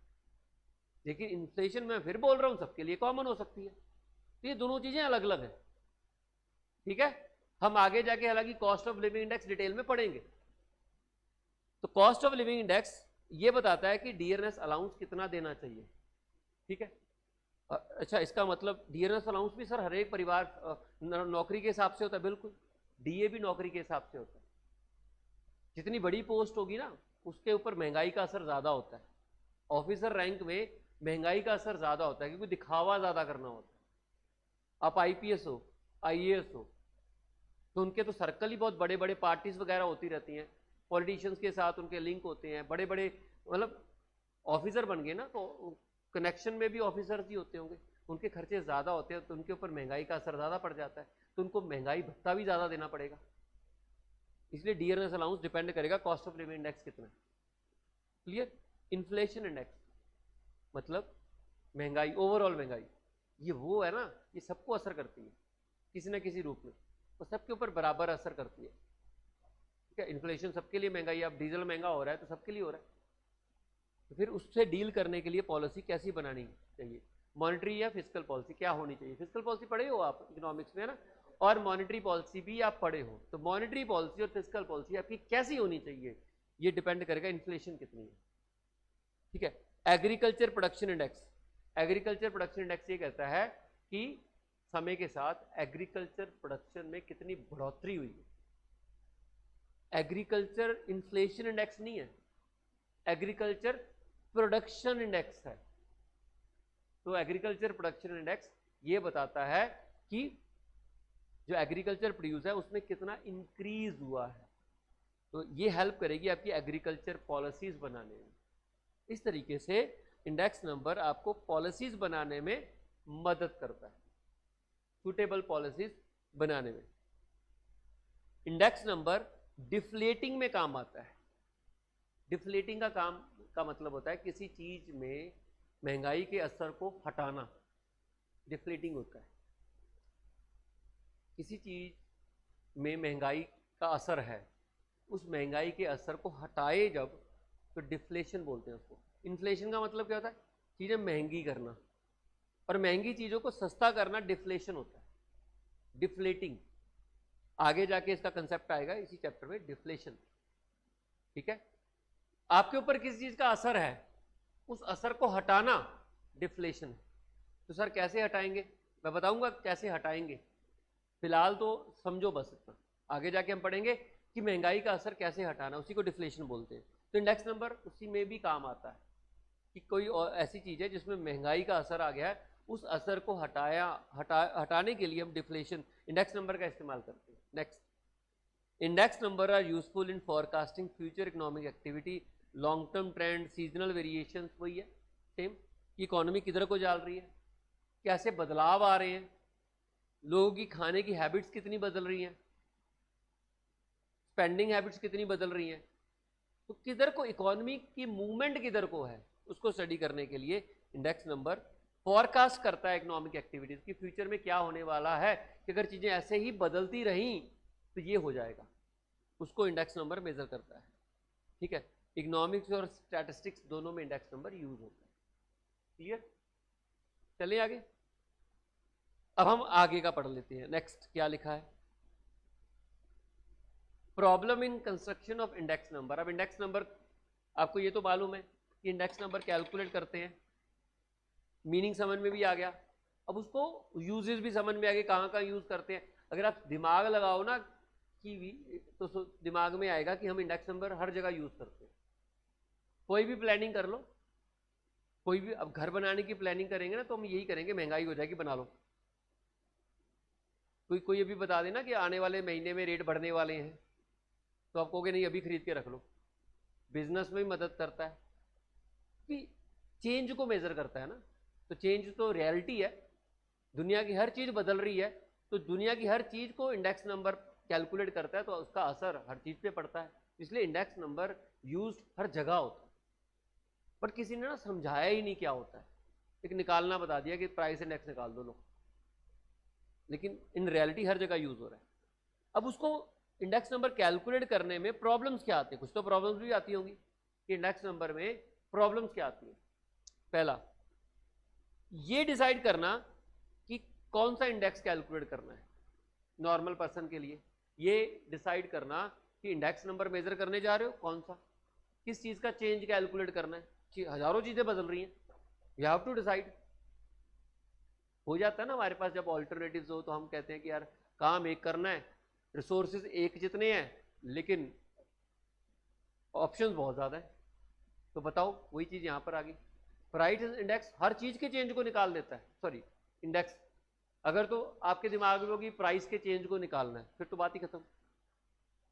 Speaker 1: लेकिन इन्फ्लेशन मैं फिर बोल रहा हूं सबके लिए कॉमन हो सकती है, तो ये दोनों चीजें अलग अलग है, ठीक है। हम आगे जाके हालांकि cost of living index detail में पढ़ेंगे। तो कॉस्ट ऑफ लिविंग इंडेक्स ये बताता है कि डियरनेस अलाउंस कितना देना चाहिए, ठीक है। अच्छा, इसका मतलब डियरनेस अलाउंस भी सर हर एक परिवार नौकरी के हिसाब से होता है, बिल्कुल, डीए भी नौकरी के हिसाब से होता है। जितनी बड़ी पोस्ट होगी ना उसके ऊपर महंगाई का असर ज्यादा होता है। ऑफिसर रैंक में महंगाई का असर ज्यादा होता है क्योंकि दिखावा ज्यादा करना होता है। आप आईपीएस हो, आईएएस हो, तो उनके तो सर्कल ही बहुत बड़े बड़े, पार्टीज वगैरह होती रहती हैं, पॉलिटिशियंस के साथ उनके लिंक होते हैं, बड़े बड़े, मतलब ऑफिसर बन गए ना तो कनेक्शन में भी ऑफिसर्स ही होते होंगे, उनके खर्चे ज्यादा होते हैं, तो उनके ऊपर महंगाई का असर ज्यादा पड़ जाता है, तो उनको महंगाई भत्ता भी ज्यादा देना पड़ेगा। इसलिए डियरनेस अलाउंस डिपेंड करेगा कॉस्ट ऑफ लिविंग इंडेक्स कितना। क्लियर? इन्फ्लेशन इंडेक्स मतलब महंगाई, ओवरऑल महंगाई, ये वो है ना, ये सबको असर करती है किसी ना किसी रूप में, और सबके ऊपर बराबर असर करती है, ठीक है। इन्फ्लेशन सबके लिए महंगाई, अब डीजल महंगा हो रहा है तो सबके लिए हो रहा है, तो फिर उससे डील करने के लिए पॉलिसी कैसी बनानी चाहिए, मॉनेटरी या फिजिकल पॉलिसी क्या होनी चाहिए। फिजिकल पॉलिसी पढ़े हो आप इकोनॉमिक्स में, है ना, और मॉनेटरी पॉलिसी भी आप पढ़े हो, तो मॉनेटरी पॉलिसी और फिजिकल पॉलिसी आपकी कैसी होनी चाहिए, ये डिपेंड करेगा इन्फ्लेशन कितनी है, ठीक है। Agriculture production index, agriculture production index ये कहता है कि समय के साथ एग्रीकल्चर प्रोडक्शन में कितनी बढ़ोतरी हुई है। एग्रीकल्चर इन्फ्लेशन इंडेक्स नहीं है, एग्रीकल्चर प्रोडक्शन इंडेक्स है। तो एग्रीकल्चर प्रोडक्शन इंडेक्स ये बताता है कि जो एग्रीकल्चर प्रोड्यूस है उसमें कितना इंक्रीज हुआ है, तो ये हेल्प करेगी आपकी एग्रीकल्चर पॉलिसीज बनाने में। इस तरीके से इंडेक्स नंबर आपको पॉलिसीज बनाने में मदद करता है, सूटेबल पॉलिसीज बनाने में। इंडेक्स नंबर डिफ्लेटिंग में काम आता है। डिफ्लेटिंग का काम का मतलब होता है किसी चीज में महंगाई के असर को हटाना, डिफ्लेटिंग होता है। किसी चीज में महंगाई का असर है उस महंगाई के असर को हटाए जब, तो डिफ्लेशन बोलते हैं उसको। इन्फ्लेशन का मतलब क्या होता है? चीजें महंगी करना, और महंगी चीजों को सस्ता करना डिफ्लेशन होता है, डिफ्लेटिंग। आगे जाके इसका कंसेप्ट आएगा इसी चैप्टर में, डिफ्लेशन। ठीक है, आपके ऊपर किसी चीज का असर है, उस असर को हटाना डिफ्लेशन है। तो सर कैसे हटाएंगे? मैं बताऊंगा कैसे हटाएंगे, फिलहाल तो समझो बस इतना। आगे जाके हम पढ़ेंगे कि महंगाई का असर कैसे हटाना, उसी को डिफ्लेशन बोलते हैं। तो इंडेक्स नंबर उसी में भी काम आता है कि कोई ऐसी चीज है जिसमें महंगाई का असर आ गया है, उस असर को हटाने के लिए हम डिफ्लेशन इंडेक्स नंबर का इस्तेमाल करते हैं। Next, index number are useful in forecasting future economic activity, long term trend, seasonal variation. वही है सेम, कि इकोनॉमी किधर को जा रही है, कैसे बदलाव आ रहे हैं, लोगों की खाने की हैबिट्स कितनी बदल रही हैं, स्पेंडिंग हैबिट्स कितनी बदल रही हैं, तो किधर को इकोनॉमी की मूवमेंट किधर को है, उसको स्टडी करने के लिए इंडेक्स नंबर फॉरकास्ट करता है इकोनॉमिक एक्टिविटीज की फ्यूचर में क्या होने वाला है, कि अगर चीजें ऐसे ही बदलती रहीं तो ये हो जाएगा, उसको इंडेक्स नंबर मेजर करता है। ठीक है, इकोनॉमिक्स और स्टैटिस्टिक्स दोनों में इंडेक्स नंबर यूज होता है। क्लियर? चलिए आगे, अब हम आगे का पढ़ लेते हैं। नेक्स्ट क्या लिखा है, problem in construction of index number. अब इंडेक्स नंबर आपको ये तो मालूम है कि इंडेक्स नंबर कैलकुलेट करते हैं, मीनिंग समझ में भी आ गया। अब उसको यूजेस भी समझ में आ गए, कहाँ कहाँ यूज करते हैं। अगर आप दिमाग लगाओ ना कि तो दिमाग में आएगा कि हम इंडेक्स नंबर हर जगह यूज करते हैं। कोई भी प्लानिंग कर लो, कोई भी, अब घर बनाने की प्लानिंग करेंगे ना तो हम यही करेंगे, महंगाई हो जाएगी बना लो। कोई अभी बता देना कि आने वाले महीने में रेट बढ़ने वाले हैं, तो आप कहोगे नहीं अभी खरीद के रख लो। बिजनेस में भी मदद करता है कि चेंज को मेजर करता है ना, तो चेंज तो रियलिटी है, दुनिया की हर चीज बदल रही है, तो दुनिया की हर चीज को इंडेक्स नंबर कैलकुलेट करता है, तो उसका असर हर चीज पे पड़ता है। इसलिए इंडेक्स नंबर यूज हर जगह होता है, पर किसी ने ना समझाया ही नहीं क्या होता है। एक निकालना बता दिया कि प्राइस इंडेक्स निकाल दो लो, लेकिन इन रियलिटी हर जगह यूज हो रहा है। अब उसको इंडेक्स नंबर कैलकुलेट करने में प्रॉब्लम्स क्या आती है, कुछ तो प्रॉब्लम्स भी आती होंगी कि इंडेक्स नंबर में प्रॉब्लम्स क्या आती है। पहला, ये डिसाइड करना कि कौन सा इंडेक्स कैलकुलेट करना है नॉर्मल पर्सन के लिए। ये डिसाइड करना कि इंडेक्स नंबर मेजर करने जा रहे हो कौन सा, किस चीज का चेंज कैलकुलेट करना है। हजारों चीजें बदल रही हैं, यू हैव टू डिसाइड। हो जाता है ना हमारे पास जब ऑल्टरनेटिव्स हो, तो हम कहते हैं कि यार काम एक करना है, रिसोर्सेज एक जितने हैं, लेकिन ऑप्शंस बहुत ज्यादा है, तो बताओ वही चीज यहां पर आ गई। प्राइस इंडेक्स हर चीज के चेंज को निकाल देता है, सॉरी इंडेक्स, अगर तो आपके दिमाग में होगी प्राइस के चेंज को निकालना है फिर तो बात ही खत्म।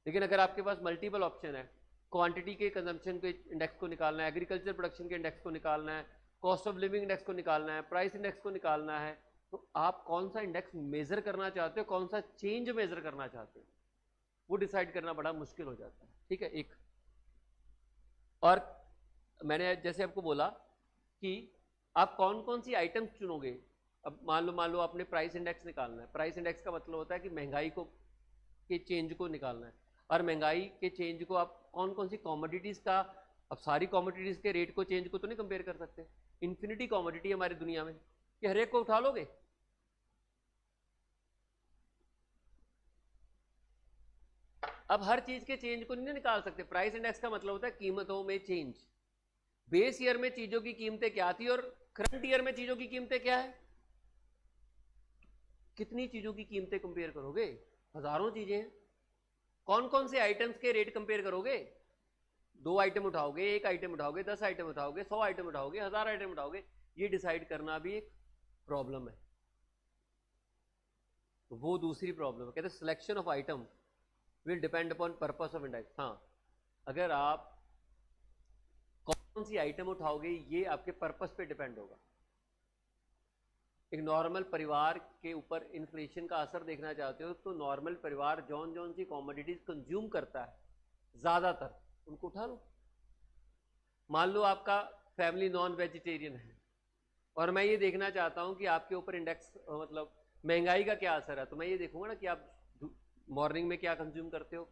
Speaker 1: लेकिन अगर आपके पास मल्टीपल ऑप्शन है, क्वांटिटी के कंजम्पशन के इंडेक्स को निकालना है, एग्रीकल्चर प्रोडक्शन के इंडेक्स को निकालना है, कॉस्ट ऑफ लिविंग इंडेक्स को निकालना है, प्राइस इंडेक्स को निकालना है, तो आप कौन सा इंडेक्स मेजर करना चाहते हो, कौन सा चेंज मेजर करना चाहते हो, वो डिसाइड करना बड़ा मुश्किल हो जाता है। ठीक है, एक और मैंने जैसे आपको बोला कि आप कौन कौन सी आइटम्स चुनोगे। अब मान लो आपने प्राइस इंडेक्स निकालना है। प्राइस इंडेक्स का मतलब होता है कि महंगाई को के चेंज को निकालना है, और महंगाई के चेंज को आप कौन कौन सी कॉमोडिटीज का, अब सारी कॉमोडिटीज के रेट को चेंज को तो नहीं कंपेयर कर सकते, इन्फिनिटी कॉमोडिटी हमारी दुनिया में, कि हर एक को उठा लोगे। अब हर चीज के चेंज को नहीं निकाल सकते। प्राइस इंडेक्स का मतलब होता है कीमतों में चेंज। बेस ईयर में चीजों की कीमतें क्या थी और करंट ईयर में चीजों की कीमतें क्या है, कितनी चीजों की कीमतें कंपेयर करोगे, हजारों चीजें हैं, कौन कौन से आइटम्स के रेट कंपेयर करोगे। 2 आइटम उठाओगे, 1 आइटम उठाओगे, 10 आइटम उठाओगे, 100 आइटम उठाओगे, 1000 आइटम उठाओगे, ये डिसाइड करना भी एक प्रॉब्लम है। तो वो दूसरी प्रॉब्लम है, कहते हैं selection of item will depend upon purpose of index. हाँ, अगर आप कौन सी आइटम उठाओगे ये आपके पर्पस पे डिपेंड होगा। एक नॉर्मल परिवार के ऊपर इन्फ्लेशन का असर देखना चाहते हो, तो नॉर्मल परिवार जौन जौन सी कॉमोडिटीज कंज्यूम करता है ज्यादातर, उनको उठा लो। मान लो आपका फैमिली नॉन वेजिटेरियन है, और मैं ये देखना चाहता हूं कि आपके ऊपर इंडेक्स मतलब महंगाई का क्या असर है, तो मैं ये देखूंगा ना कि आप मॉर्निंग में क्या कंज्यूम करते हो,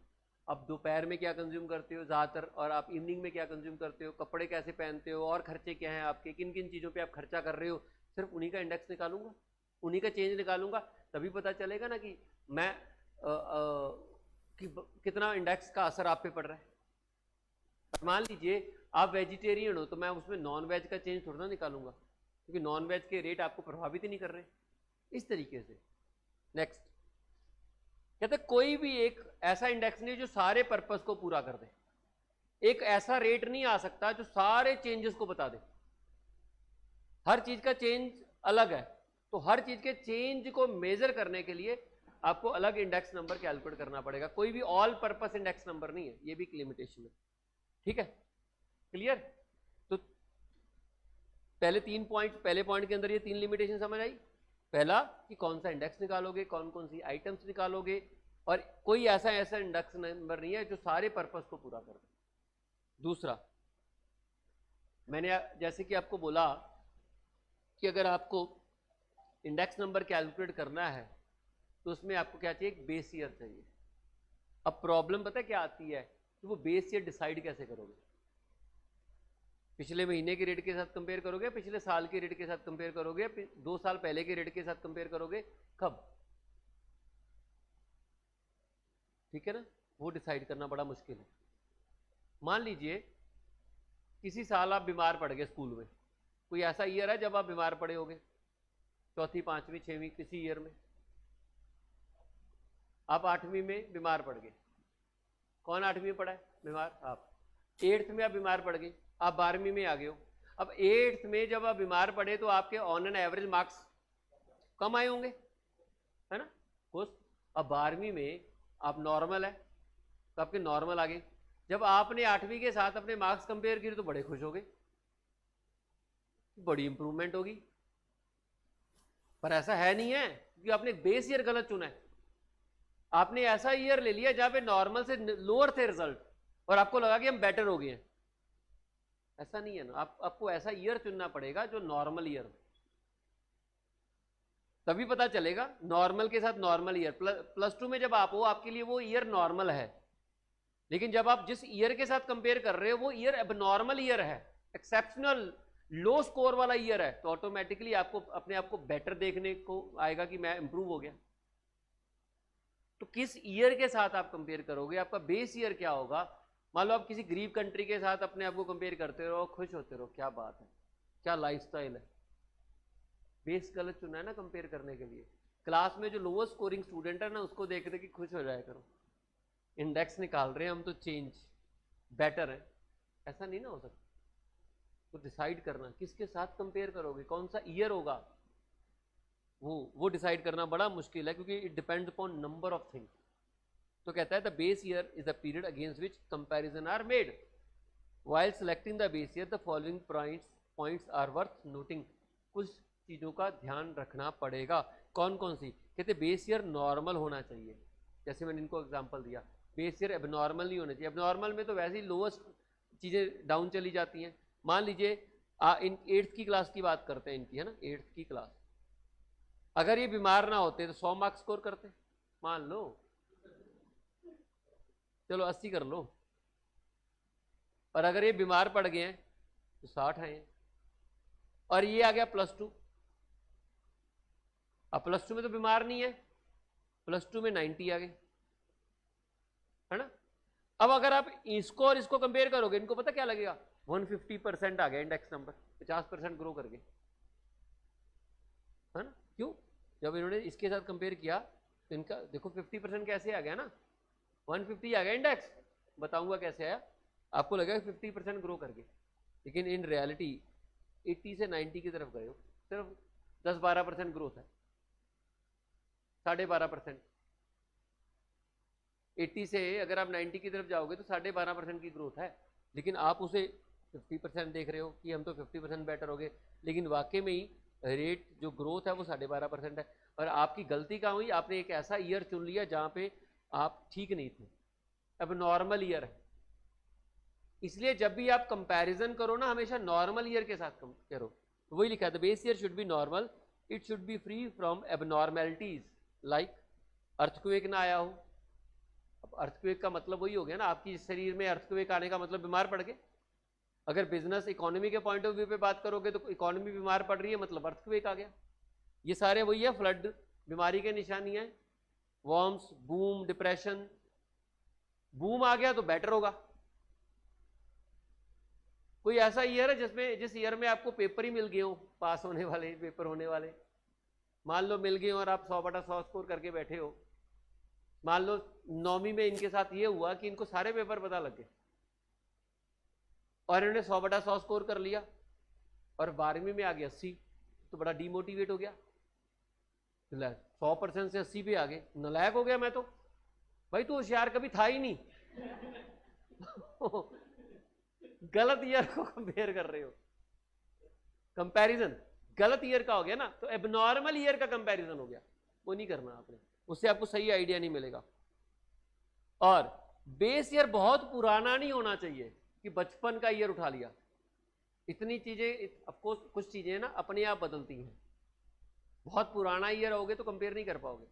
Speaker 1: आप दोपहर में क्या कंज्यूम करते हो ज़्यादातर, और आप इवनिंग में क्या कंज्यूम करते हो, कपड़े कैसे पहनते हो, और खर्चे क्या हैं आपके, किन किन चीज़ों पे आप खर्चा कर रहे हो, सिर्फ उन्हीं का इंडेक्स निकालूंगा, उन्हीं का चेंज निकालूंगा, तभी पता चलेगा ना कि मैं कितना इंडेक्स का असर आप पे पड़ रहा है। मान लीजिए आप वेजिटेरियन हो, तो मैं उसमें नॉन वेज का चेंज थोड़ा ना निकालूंगा, क्योंकि नॉन वेज के रेट आपको प्रभावित ही नहीं कर रहे। इस तरीके से नेक्स्ट कहते कोई भी एक ऐसा इंडेक्स नहीं जो सारे पर्पस को पूरा कर दे, एक ऐसा रेट नहीं आ सकता जो सारे चेंजेस को बता दे। हर चीज का चेंज अलग है, तो हर चीज के चेंज को मेजर करने के लिए आपको अलग इंडेक्स नंबर कैलकुलेट करना पड़ेगा। कोई भी ऑल पर्पस इंडेक्स नंबर नहीं है, ये भी एक लिमिटेशन है। ठीक है, क्लियर? तो पहले पॉइंट के अंदर ये 3 लिमिटेशन समझ आई। पहला कि कौन सा इंडेक्स निकालोगे, कौन कौन सी आइटम्स निकालोगे, और कोई ऐसा इंडेक्स नंबर नहीं है जो सारे पर्पस को पूरा कर दे। दूसरा, मैंने जैसे कि आपको बोला कि अगर आपको इंडेक्स नंबर कैलकुलेट करना है तो उसमें आपको क्या चाहिए, एक बेस ईयर चाहिए। अब प्रॉब्लम पता है क्या आती है कि वो बेस ईयर डिसाइड कैसे करोगे? पिछले महीने के रेट के साथ कंपेयर करोगे, पिछले साल के रेट के साथ कंपेयर करोगे, 2 साल पहले के रेट के साथ कंपेयर करोगे, कब? ठीक है ना, वो डिसाइड करना बड़ा मुश्किल है। मान लीजिए किसी साल आप बीमार पड़ गए स्कूल में, कोई ऐसा ईयर है जब आप बीमार पड़े होगे, चौथी, पांचवी, छठवीं, किसी ईयर में आप 8वीं में बीमार पड़ गए। कौन 8वीं में पड़ा है बीमार? आप। 8th में आप बीमार पड़ गए, आप 12वीं में आ गए हो। अब 8th में जब आप बीमार पड़े तो आपके ऑन एन एवरेज मार्क्स कम आए होंगे, है ना? कुछ। अब 12वीं में आप नॉर्मल है तो आपके नॉर्मल आ गए। जब आपने 8वीं के साथ अपने मार्क्स कंपेयर किए तो बड़े खुश हो गए, बड़ी इंप्रूवमेंट होगी। पर ऐसा है नहीं है, क्योंकि आपने बेस ईयर गलत चुना है। आपने ऐसा ईयर ले लिया जहां पे नॉर्मल से लोअर थे रिजल्ट और आपको लगा कि हम बेटर हो गए हैं। ऐसा नहीं है ना, आपको ऐसा ईयर चुनना पड़ेगा जो नॉर्मल ईयर हो, तभी पता चलेगा। नॉर्मल के साथ नॉर्मल ईयर, +2 में जब आप हो आपके लिए वो ईयर नॉर्मल है, लेकिन जब आप जिस ईयर के साथ कंपेयर कर रहे हो वो ईयर एबनॉर्मल ईयर है, एक्सेप्शनल लो स्कोर वाला ईयर है, तो ऑटोमेटिकली आपको अपने आप को बेटर देखने को आएगा कि मैं इंप्रूव हो गया। तो किस ईयर के साथ आप कंपेयर करोगे, आपका बेस ईयर क्या होगा? मान लो आप किसी गरीब कंट्री के साथ अपने आप को कंपेयर करते रहो, खुश होते रहो, क्या बात है, क्या लाइफस्टाइल है। बेस गलत चुना है ना कंपेयर करने के लिए। क्लास में जो लोअर स्कोरिंग स्टूडेंट है ना, उसको देख के खुश हो जाया करो, इंडेक्स निकाल रहे हैं हम तो चेंज बेटर है। ऐसा नहीं ना हो सकता। तो डिसाइड करना किसके साथ कंपेयर करोगे, कौन सा ईयर होगा, वो डिसाइड करना बड़ा मुश्किल है, क्योंकि it depends upon number of things. तो कहता है the base year is the period against which comparison are made. While selecting the base year the following points are worth noting. कुछ चीजों का ध्यान रखना पड़ेगा। कौन कौन सी? कहते बेस ईयर नॉर्मल होना चाहिए, जैसे मैंने इनको एग्जांपल दिया। बेस ईयर एबनॉर्मल नहीं होना चाहिए, एबनॉर्मल में तो वैसे ही लोएस्ट चीजें डाउन चली जाती हैं। मान लीजिए इन 8th की क्लास की बात करते हैं इनकी, है ना, 8th की क्लास, अगर ये बीमार ना होते तो 100 मार्क्स स्कोर करते, मान लो, चलो 80 कर लो, और अगर ये बीमार पड़ गए हैं तो 60 आए हैं, और ये आ गया +2। अब +2 में तो बीमार नहीं है, +2 में 90 आ गए, है ना। अब अगर आप इसको और इसको कंपेयर करोगे, इनको पता क्या लगेगा, 150% आ गया इंडेक्स नंबर, 50% ग्रो कर गए, है ना। क्यों? जब इन्होंने इसके साथ कंपेयर किया तो इनका देखो 50% कैसे आ गया ना, 150 आ गया इंडेक्स। बताऊंगा कैसे आया, आपको लगेगा 50% ग्रो करके, लेकिन इन रियलिटी 80 से 90 की तरफ गए हो, सिर्फ 10-12% ग्रोथ है, 12.5%। 80 से अगर आप 90 की तरफ जाओगे तो 12.5% की ग्रोथ है, लेकिन आप उसे 50% देख रहे हो कि हम तो 50% बेटर हो गए, लेकिन वाकई में ही रेट जो ग्रोथ है वो 12.5% है। और आपकी गलती कहाँ हुई, आपने एक ऐसा ईयर चुन लिया जहां पे आप ठीक नहीं थे, अब नॉर्मल ईयर है। इसलिए जब भी आप कंपैरिजन करो ना, हमेशा नॉर्मल ईयर के साथ करो। वही लिखा है, the base year should be normal, it should be free from abnormalities like earthquake ना आया हो, अब अर्थक्वेक का मतलब वही हो गया ना, आपकी शरीर में अर्थक्वेक आने का मतलब बीमार पड़ गए। अगर बिजनेस इकोनॉमी के पॉइंट ऑफ व्यू पे बात करोगे तो इकोनॉमी बीमार पड़ रही है मतलब अर्थक्वेक आ गया। ये सारे वही है, फ्लड बीमारी के निशानियां, वॉर्म्स, बूम, डिप्रेशन। बूम आ गया तो बेटर होगा। कोई ऐसा ईयर है जिस ईयर में आपको पेपर ही मिल गए हो, पास होने वाले पेपर होने वाले, मान लो मिल गए और आप 100/100 स्कोर करके बैठे हो। मान लो 9वीं में इनके साथ ये हुआ कि इनको सारे पेपर पता लग गए और इन्होंने 100/100 स्कोर कर लिया और 12वीं में आ गया 80, तो बड़ा डीमोटिवेट हो गया। 100% से 80 पे आ गए, नालायक हो गया मैं तो। भाई तू होशियार कभी था ही नहीं। गलत ईयर को कंपेयर कर रहे हो, कंपैरिजन गलत ईयर का हो गया ना, तो एबनॉर्मल ईयर का कंपैरिजन हो गया, वो नहीं करना आपने, उससे आपको सही आइडिया नहीं मिलेगा। और बेस ईयर बहुत पुराना नहीं होना चाहिए कि बचपन का ईयर उठा लिया। इतनी चीजें, ऑफकोर्स कुछ चीजें ना अपने आप बदलती हैं। बहुत पुराना ईयर होगे तो कंपेयर नहीं कर पाओगे,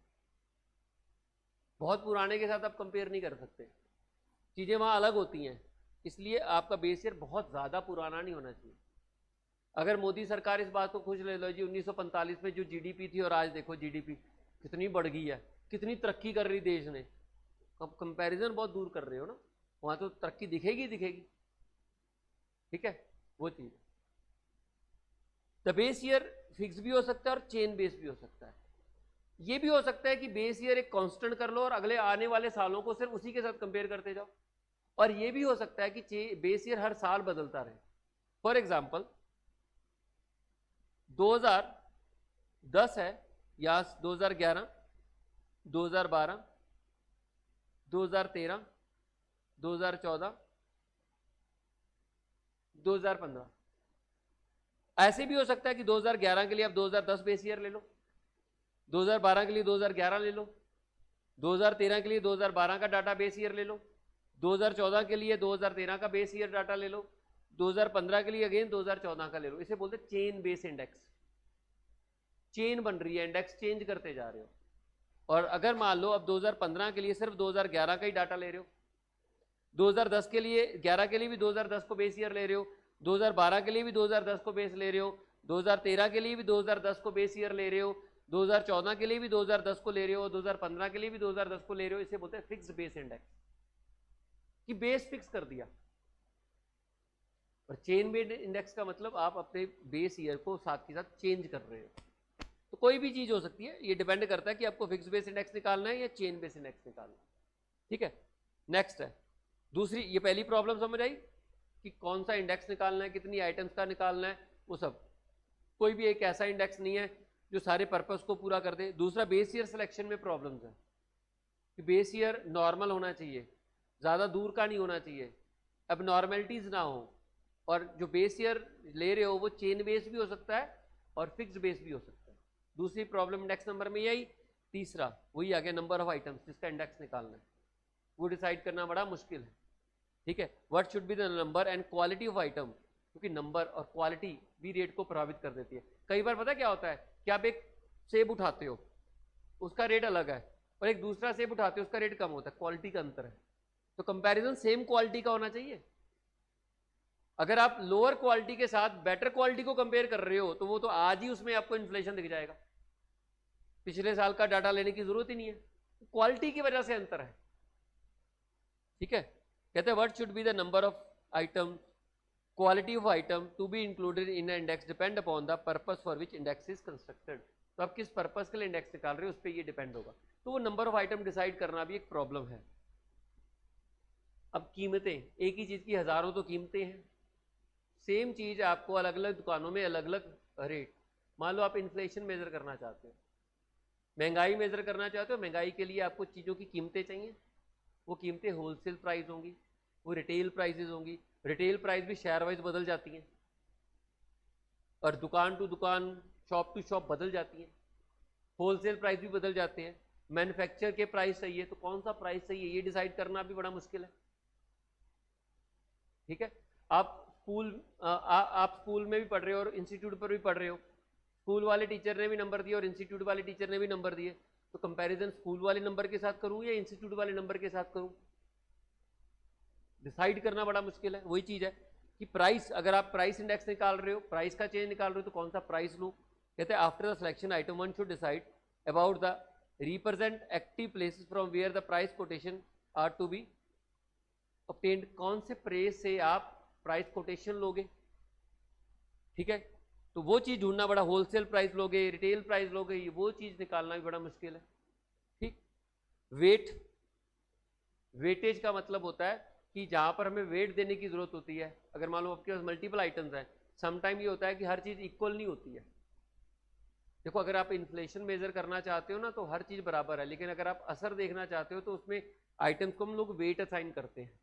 Speaker 1: बहुत पुराने के साथ आप कंपेयर नहीं कर सकते, चीजें वहां अलग होती हैं। इसलिए आपका बेस ईयर बहुत ज्यादा पुराना नहीं होना चाहिए। अगर मोदी सरकार इस बात को खुश ले लो जी 1945 में जो जीडीपी थी और आज देखो जीडीपी कितनी बढ़ गई है, कितनी तरक्की कर रही देश ने, अब कंपैरिजन बहुत दूर कर रहे हो ना, वहां तो तरक्की दिखेगी दिखेगी। ठीक है, वो चीज। द बेस ईयर फिक्स भी हो सकता है और चेन बेस भी हो सकता है। ये भी हो सकता है कि बेस ईयर एक कांस्टेंट कर लो और अगले आने वाले सालों को सिर्फ उसी के साथ कंपेयर करते जाओ। और ये भी हो सकता है कि बेस ईयर हर साल बदलता रहे। फॉर एग्जाम्पल 2010 है या 2011, 2012, 2013, 2014, 2015। ऐसे भी हो सकता है कि 2011 के लिए आप 2010 बेस ईयर ले लो, 2012 के लिए 2011 ले लो, 2013 के लिए 2012 का डाटा बेस ईयर ले लो, 2014 के लिए 2013 का बेस ईयर डाटा ले लो, 2015 के लिए अगेन 2014 का ले लो। इसे बोलते हैं चेन बेस इंडेक्स। चेन बन रही है, इंडेक्स चेंज करते जा रहे हो। और अगर मान लो अब 2015 के लिए सिर्फ 2011 का ही डाटा ले रहे हो, 2010 के लिए 11 के लिए भी 2010 को बेस ईयर ले रहे हो, 2012 के लिए भी 2010 को बेस ले रहे हो, 2013 के लिए भी 2010 को बेस ईयर ले रहे हो, 2014 के लिए भी 2010 को ले रहे हो, 2015 के लिए भी 2010 को ले रहे हो। इसे बोलते हैं फिक्स बेस इंडेक्स, कि बेस फिक्स कर दिया। और चेन बेस्ड इंडेक्स का मतलब आप अपने बेस ईयर को साथ के साथ चेंज कर रहे हो। तो कोई भी चीज हो सकती है, ये डिपेंड करता है कि आपको फिक्स बेस इंडेक्स निकालना है या चेन बेस इंडेक्स निकालना है। ठीक है, नेक्स्ट है दूसरी। ये पहली प्रॉब्लम समझ आई कि कौन सा इंडेक्स निकालना है, कितनी आइटम्स का निकालना है, वो सब। कोई भी एक ऐसा इंडेक्स नहीं है जो सारे पर्पस को पूरा कर दे। दूसरा, बेस ईयर सिलेक्शन में प्रॉब्लम्स है कि बेस ईयर नॉर्मल होना चाहिए, ज़्यादा दूर का नहीं होना चाहिए, अब नॉर्मेलिटीज ना हो। और जो बेस ईयर ले रहे हो वो चेन बेस भी हो सकता है और फिक्स बेस भी हो सकता है। दूसरी प्रॉब्लम इंडेक्स नंबर में यही। तीसरा वही आ गया, नंबर ऑफ आइटम्स जिसका इंडेक्स निकालना है, वो डिसाइड करना बड़ा मुश्किल है। ठीक है, what should be the number and quality of item, क्योंकि नंबर और क्वालिटी भी रेट को प्रभावित कर देती है। कई बार पता क्या होता है कि आप एक सेब उठाते हो उसका रेट अलग है और एक दूसरा सेब उठाते हो उसका रेट कम होता है, क्वालिटी का अंतर है। तो कंपैरिजन सेम क्वालिटी का होना चाहिए। अगर आप लोअर क्वालिटी के साथ बेटर क्वालिटी को कंपेयर कर रहे हो तो वो तो आज ही उसमें आपको इन्फ्लेशन दिख जाएगा, पिछले साल का डाटा लेने की जरूरत ही नहीं है, क्वालिटी की वजह से अंतर है। ठीक है, कहते हैं what should be the number of item, quality of item to be included in index depend upon the purpose for which index is constructed. तो आप किस पर्पस के लिए इंडेक्स निकाल रहे हो उस पर ये डिपेंड होगा। तो वो नंबर ऑफ आइटम डिसाइड करना भी एक प्रॉब्लम है। अब कीमतें, एक ही चीज की हजारों तो कीमतें हैं, सेम चीज आपको अलग अलग दुकानों में अलग अलग रेट। मान लो आप इन्फ्लेशन मेजर करना चाहते हो, महंगाई मेजर करना चाहते हो, महंगाई के लिए आपको चीजों की कीमतें चाहिए। वो कीमतें होलसेल प्राइस होंगी, वो रिटेल प्राइसेस होंगी। रिटेल प्राइस भी शहर वाइज बदल जाती हैं और दुकान टू दुकान, शॉप टू शॉप बदल जाती हैं। होलसेल प्राइस भी बदल जाते हैं। मैन्युफैक्चर के प्राइस चाहिए तो कौन सा प्राइस चाहिए ये डिसाइड करना भी बड़ा मुश्किल है। ठीक है, आप स्कूल में भी पढ़ रहे हो और इंस्टीट्यूट पर भी पढ़ रहे हो, स्कूल वाले टीचर ने भी नंबर दिए और इंस्टीट्यूट वाले टीचर ने भी नंबर दिए, तो कंपैरिजन स्कूल वाले नंबर के साथ करूं या इंस्टीट्यूट वाले नंबर के साथ करूं, डिसाइड करना बड़ा मुश्किल है। वही चीज है कि प्राइस, अगर आप प्राइस इंडेक्स निकाल रहे हो, प्राइस का चेंज निकाल रहे हो, तो कौन सा प्राइस लो। कहते हैं after the selection item one should decide about the representative places from where the price quotation are to be obtained. कौन से प्लेस से आप प्राइस कोटेशन लोगे, ठीक है। तो वो चीज ढूंढना बड़ा, होलसेल प्राइस लोगे, रिटेल प्राइस लोगे, ये वो चीज निकालना भी बड़ा मुश्किल है, ठीक। वेट, वेटेज का मतलब होता है कि जहां पर हमें वेट देने की जरूरत होती है, अगर मान लो आपके पास मल्टीपल आइटम्स हैं, समटाइम ये होता है कि हर चीज इक्वल नहीं होती है। देखो अगर आप इन्फ्लेशन मेजर करना चाहते हो ना तो हर चीज बराबर है, लेकिन अगर आप असर देखना चाहते हो तो उसमें आइटम्स को हम लोग वेट असाइन करते हैं।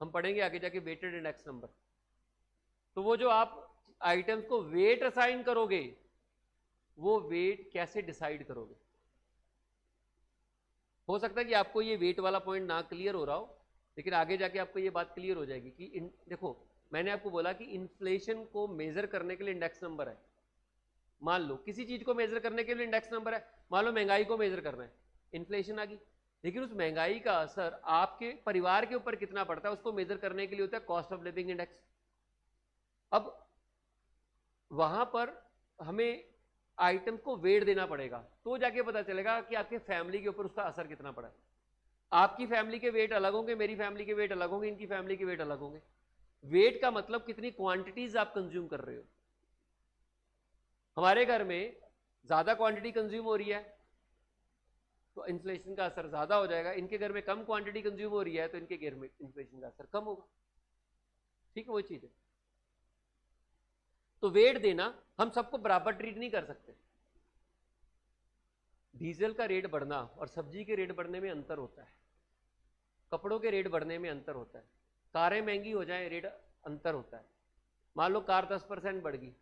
Speaker 1: हम पढ़ेंगे आगे जाके वेटेड इंडेक्स नंबर। तो वो जो आप आइटम्स को वेट असाइन करोगे, वो वेट कैसे डिसाइड करोगे। हो सकता है कि आपको ये वेट वाला पॉइंट ना क्लियर हो रहा हो, लेकिन आगे जाके आपको ये बात क्लियर हो जाएगी कि देखो मैंने आपको बोला कि इन्फ्लेशन को मेजर करने के लिए इंडेक्स नंबर है। मान लो किसी चीज को मेजर करने के लिए इंडेक्स नंबर है, मान लो महंगाई को मेजर करना है, इन्फ्लेशन आ गई, लेकिन उस महंगाई का असर आपके परिवार के ऊपर कितना पड़ता है उसको मेजर करने के लिए होता है कॉस्ट ऑफ लिविंग इंडेक्स। अब वहां पर हमें आइटम को वेट देना पड़ेगा, तो जाके पता चलेगा कि आपके फैमिली के ऊपर उसका असर कितना पड़ा है। आपकी फैमिली के वेट अलग होंगे, मेरी फैमिली के वेट अलग होंगे, इनकी फैमिली के वेट अलग होंगे। वेट का मतलब कितनी क्वांटिटीज आप कंज्यूम कर रहे हो। हमारे घर में ज्यादा क्वांटिटी कंज्यूम हो रही है तो इन्फ्लेशन का असर ज्यादा हो जाएगा, इनके घर में कम क्वांटिटी कंज्यूम हो रही है तो इनके घर में इन्फ्लेशन का असर कम होगा, ठीक है। वो चीज है। तो वेट देना, हम सबको बराबर ट्रीट नहीं कर सकते। डीजल का रेट बढ़ना और सब्जी के रेट बढ़ने में अंतर होता है, कपड़ों के रेट बढ़ने में अंतर होता है, कारें महंगी हो जाए रेट अंतर होता है। मान लो कार 10% बढ़ गई,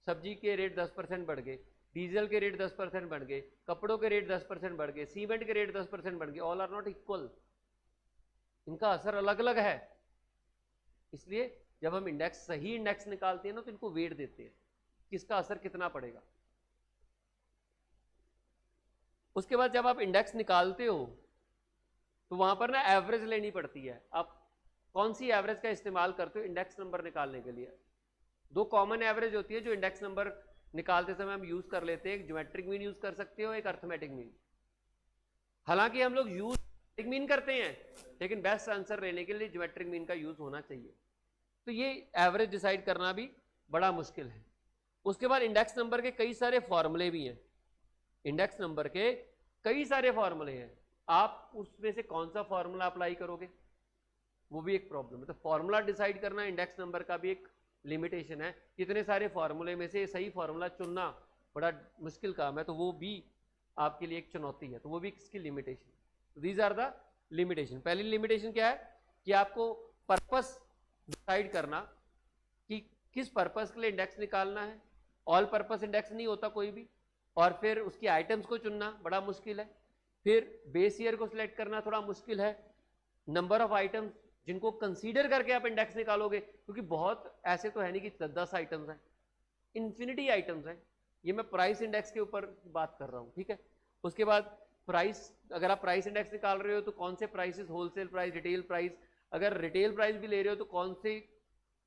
Speaker 1: सब्जी के रेट 10% बढ़ गए, डीजल के रेट 10% बढ़ गए, कपड़ों के रेट 10% बढ़ गए, सीमेंट के रेट 10% बढ़ गए, ऑल आर नॉट इक्वल, इनका असर अलग अलग है। इसलिए जब हम इंडेक्स, सही इंडेक्स निकालते हैं ना तो इनको वेट देते हैं, किसका असर कितना पड़ेगा। उसके बाद जब आप इंडेक्स निकालते हो तो वहां पर ना एवरेज लेनी पड़ती है। आप कौन सी एवरेज का इस्तेमाल करते हो इंडेक्स नंबर निकालने के लिए। दो कॉमन एवरेज होती है जो इंडेक्स नंबर निकालते समय हम यूज कर लेते हैं, एक ज्योमेट्रिक मीन यूज कर सकते हो, एक अर्थमेटिक मीन। हालांकि हम लोग यूज ज्योमेट्रिक मीन करते हैं, लेकिन बेस्ट आंसर लेने के लिए ज्योमेट्रिक मीन का यूज होना चाहिए। तो ये एवरेज डिसाइड करना भी बड़ा मुश्किल है। उसके बाद इंडेक्स नंबर के कई सारे फॉर्मूले भी हैं, इंडेक्स नंबर के कई सारे फॉर्मूले हैं, आप उसमें से कौन सा फॉर्मूला अप्लाई करोगे वो भी एक प्रॉब्लम है। तो फॉर्मूला डिसाइड करना इंडेक्स नंबर का भी एक लिमिटेशन है। इतने सारे फॉर्मूले में से सही फॉर्मूला चुनना बड़ा मुश्किल काम है, तो वो भी आपके लिए एक चुनौती है, तो वो भी इसकी limitation. These are the limitation. पहली लिमिटेशन क्या है कि आपको पर्पस डिसाइड करना कि किस पर्पस के लिए इंडेक्स निकालना है। ऑल पर्पस इंडेक्स नहीं होता कोई भी, और फिर उसकी आइटम्स को चुनना बड़ा मुश्किल है, फिर बेस ईयर को सिलेक्ट करना थोड़ा मुश्किल है, नंबर ऑफ आइटम्स जिनको कंसीडर करके आप इंडेक्स निकालोगे, क्योंकि बहुत ऐसे तो है नहीं कि 10 आइटम्स हैं, इन्फिनिटी आइटम्स हैं। ये मैं प्राइस इंडेक्स के ऊपर बात कर रहा हूँ, ठीक है। उसके बाद प्राइस, अगर आप प्राइस इंडेक्स निकाल रहे हो तो कौन से prices, wholesale price, retail price, अगर रिटेल प्राइस भी ले रहे हो तो कौन से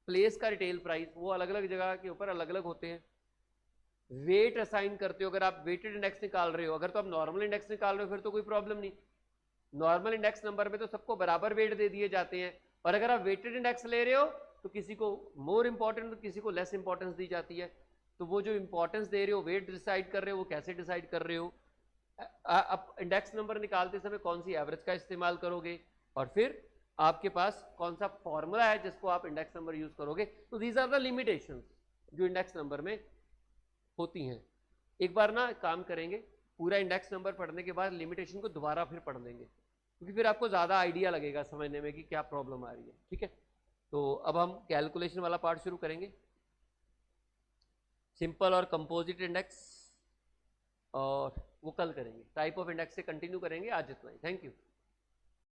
Speaker 1: प्लेस का रिटेल प्राइस, वो अलग अलग जगह के ऊपर अलग अलग होते हैं। वेट असाइन करते हो, अगर आप वेटेड इंडेक्स निकाल रहे हो, अगर तो आप नॉर्मल इंडेक्स निकाल रहे हो फिर तो कोई प्रॉब्लम नहीं, नॉर्मल इंडेक्स नंबर में तो सबको बराबर वेट दे दिए जाते हैं। और अगर आप वेटेड इंडेक्स ले रहे हो तो किसी को मोर इंपॉर्टेंट, किसी को लेस इंपॉर्टेंस दी जाती है। तो वो जो इंपॉर्टेंस दे रहे हो, वेट डिसाइड कर रहे हो, वो कैसे डिसाइड कर रहे हो, आप इंडेक्स नंबर निकालते समय कौन सी एवरेज का इस्तेमाल करोगे, और फिर आपके पास कौन सा फॉर्मूला है जिसको आप इंडेक्स नंबर यूज करोगे। तो दीज आर द लिमिटेशंस जो इंडेक्स नंबर में होती हैं। एक बार ना काम करेंगे, पूरा इंडेक्स नंबर पढ़ने के बाद लिमिटेशन को दोबारा फिर पढ़ लेंगे, क्योंकि फिर आपको ज़्यादा आइडिया लगेगा समझने में कि क्या प्रॉब्लम आ रही है, ठीक है। तो अब हम कैलकुलेशन वाला पार्ट शुरू करेंगे, सिंपल और कंपोजिट इंडेक्स, और वो कल करेंगे। टाइप ऑफ इंडेक्स से कंटिन्यू करेंगे, आज इतना ही, थैंक यू।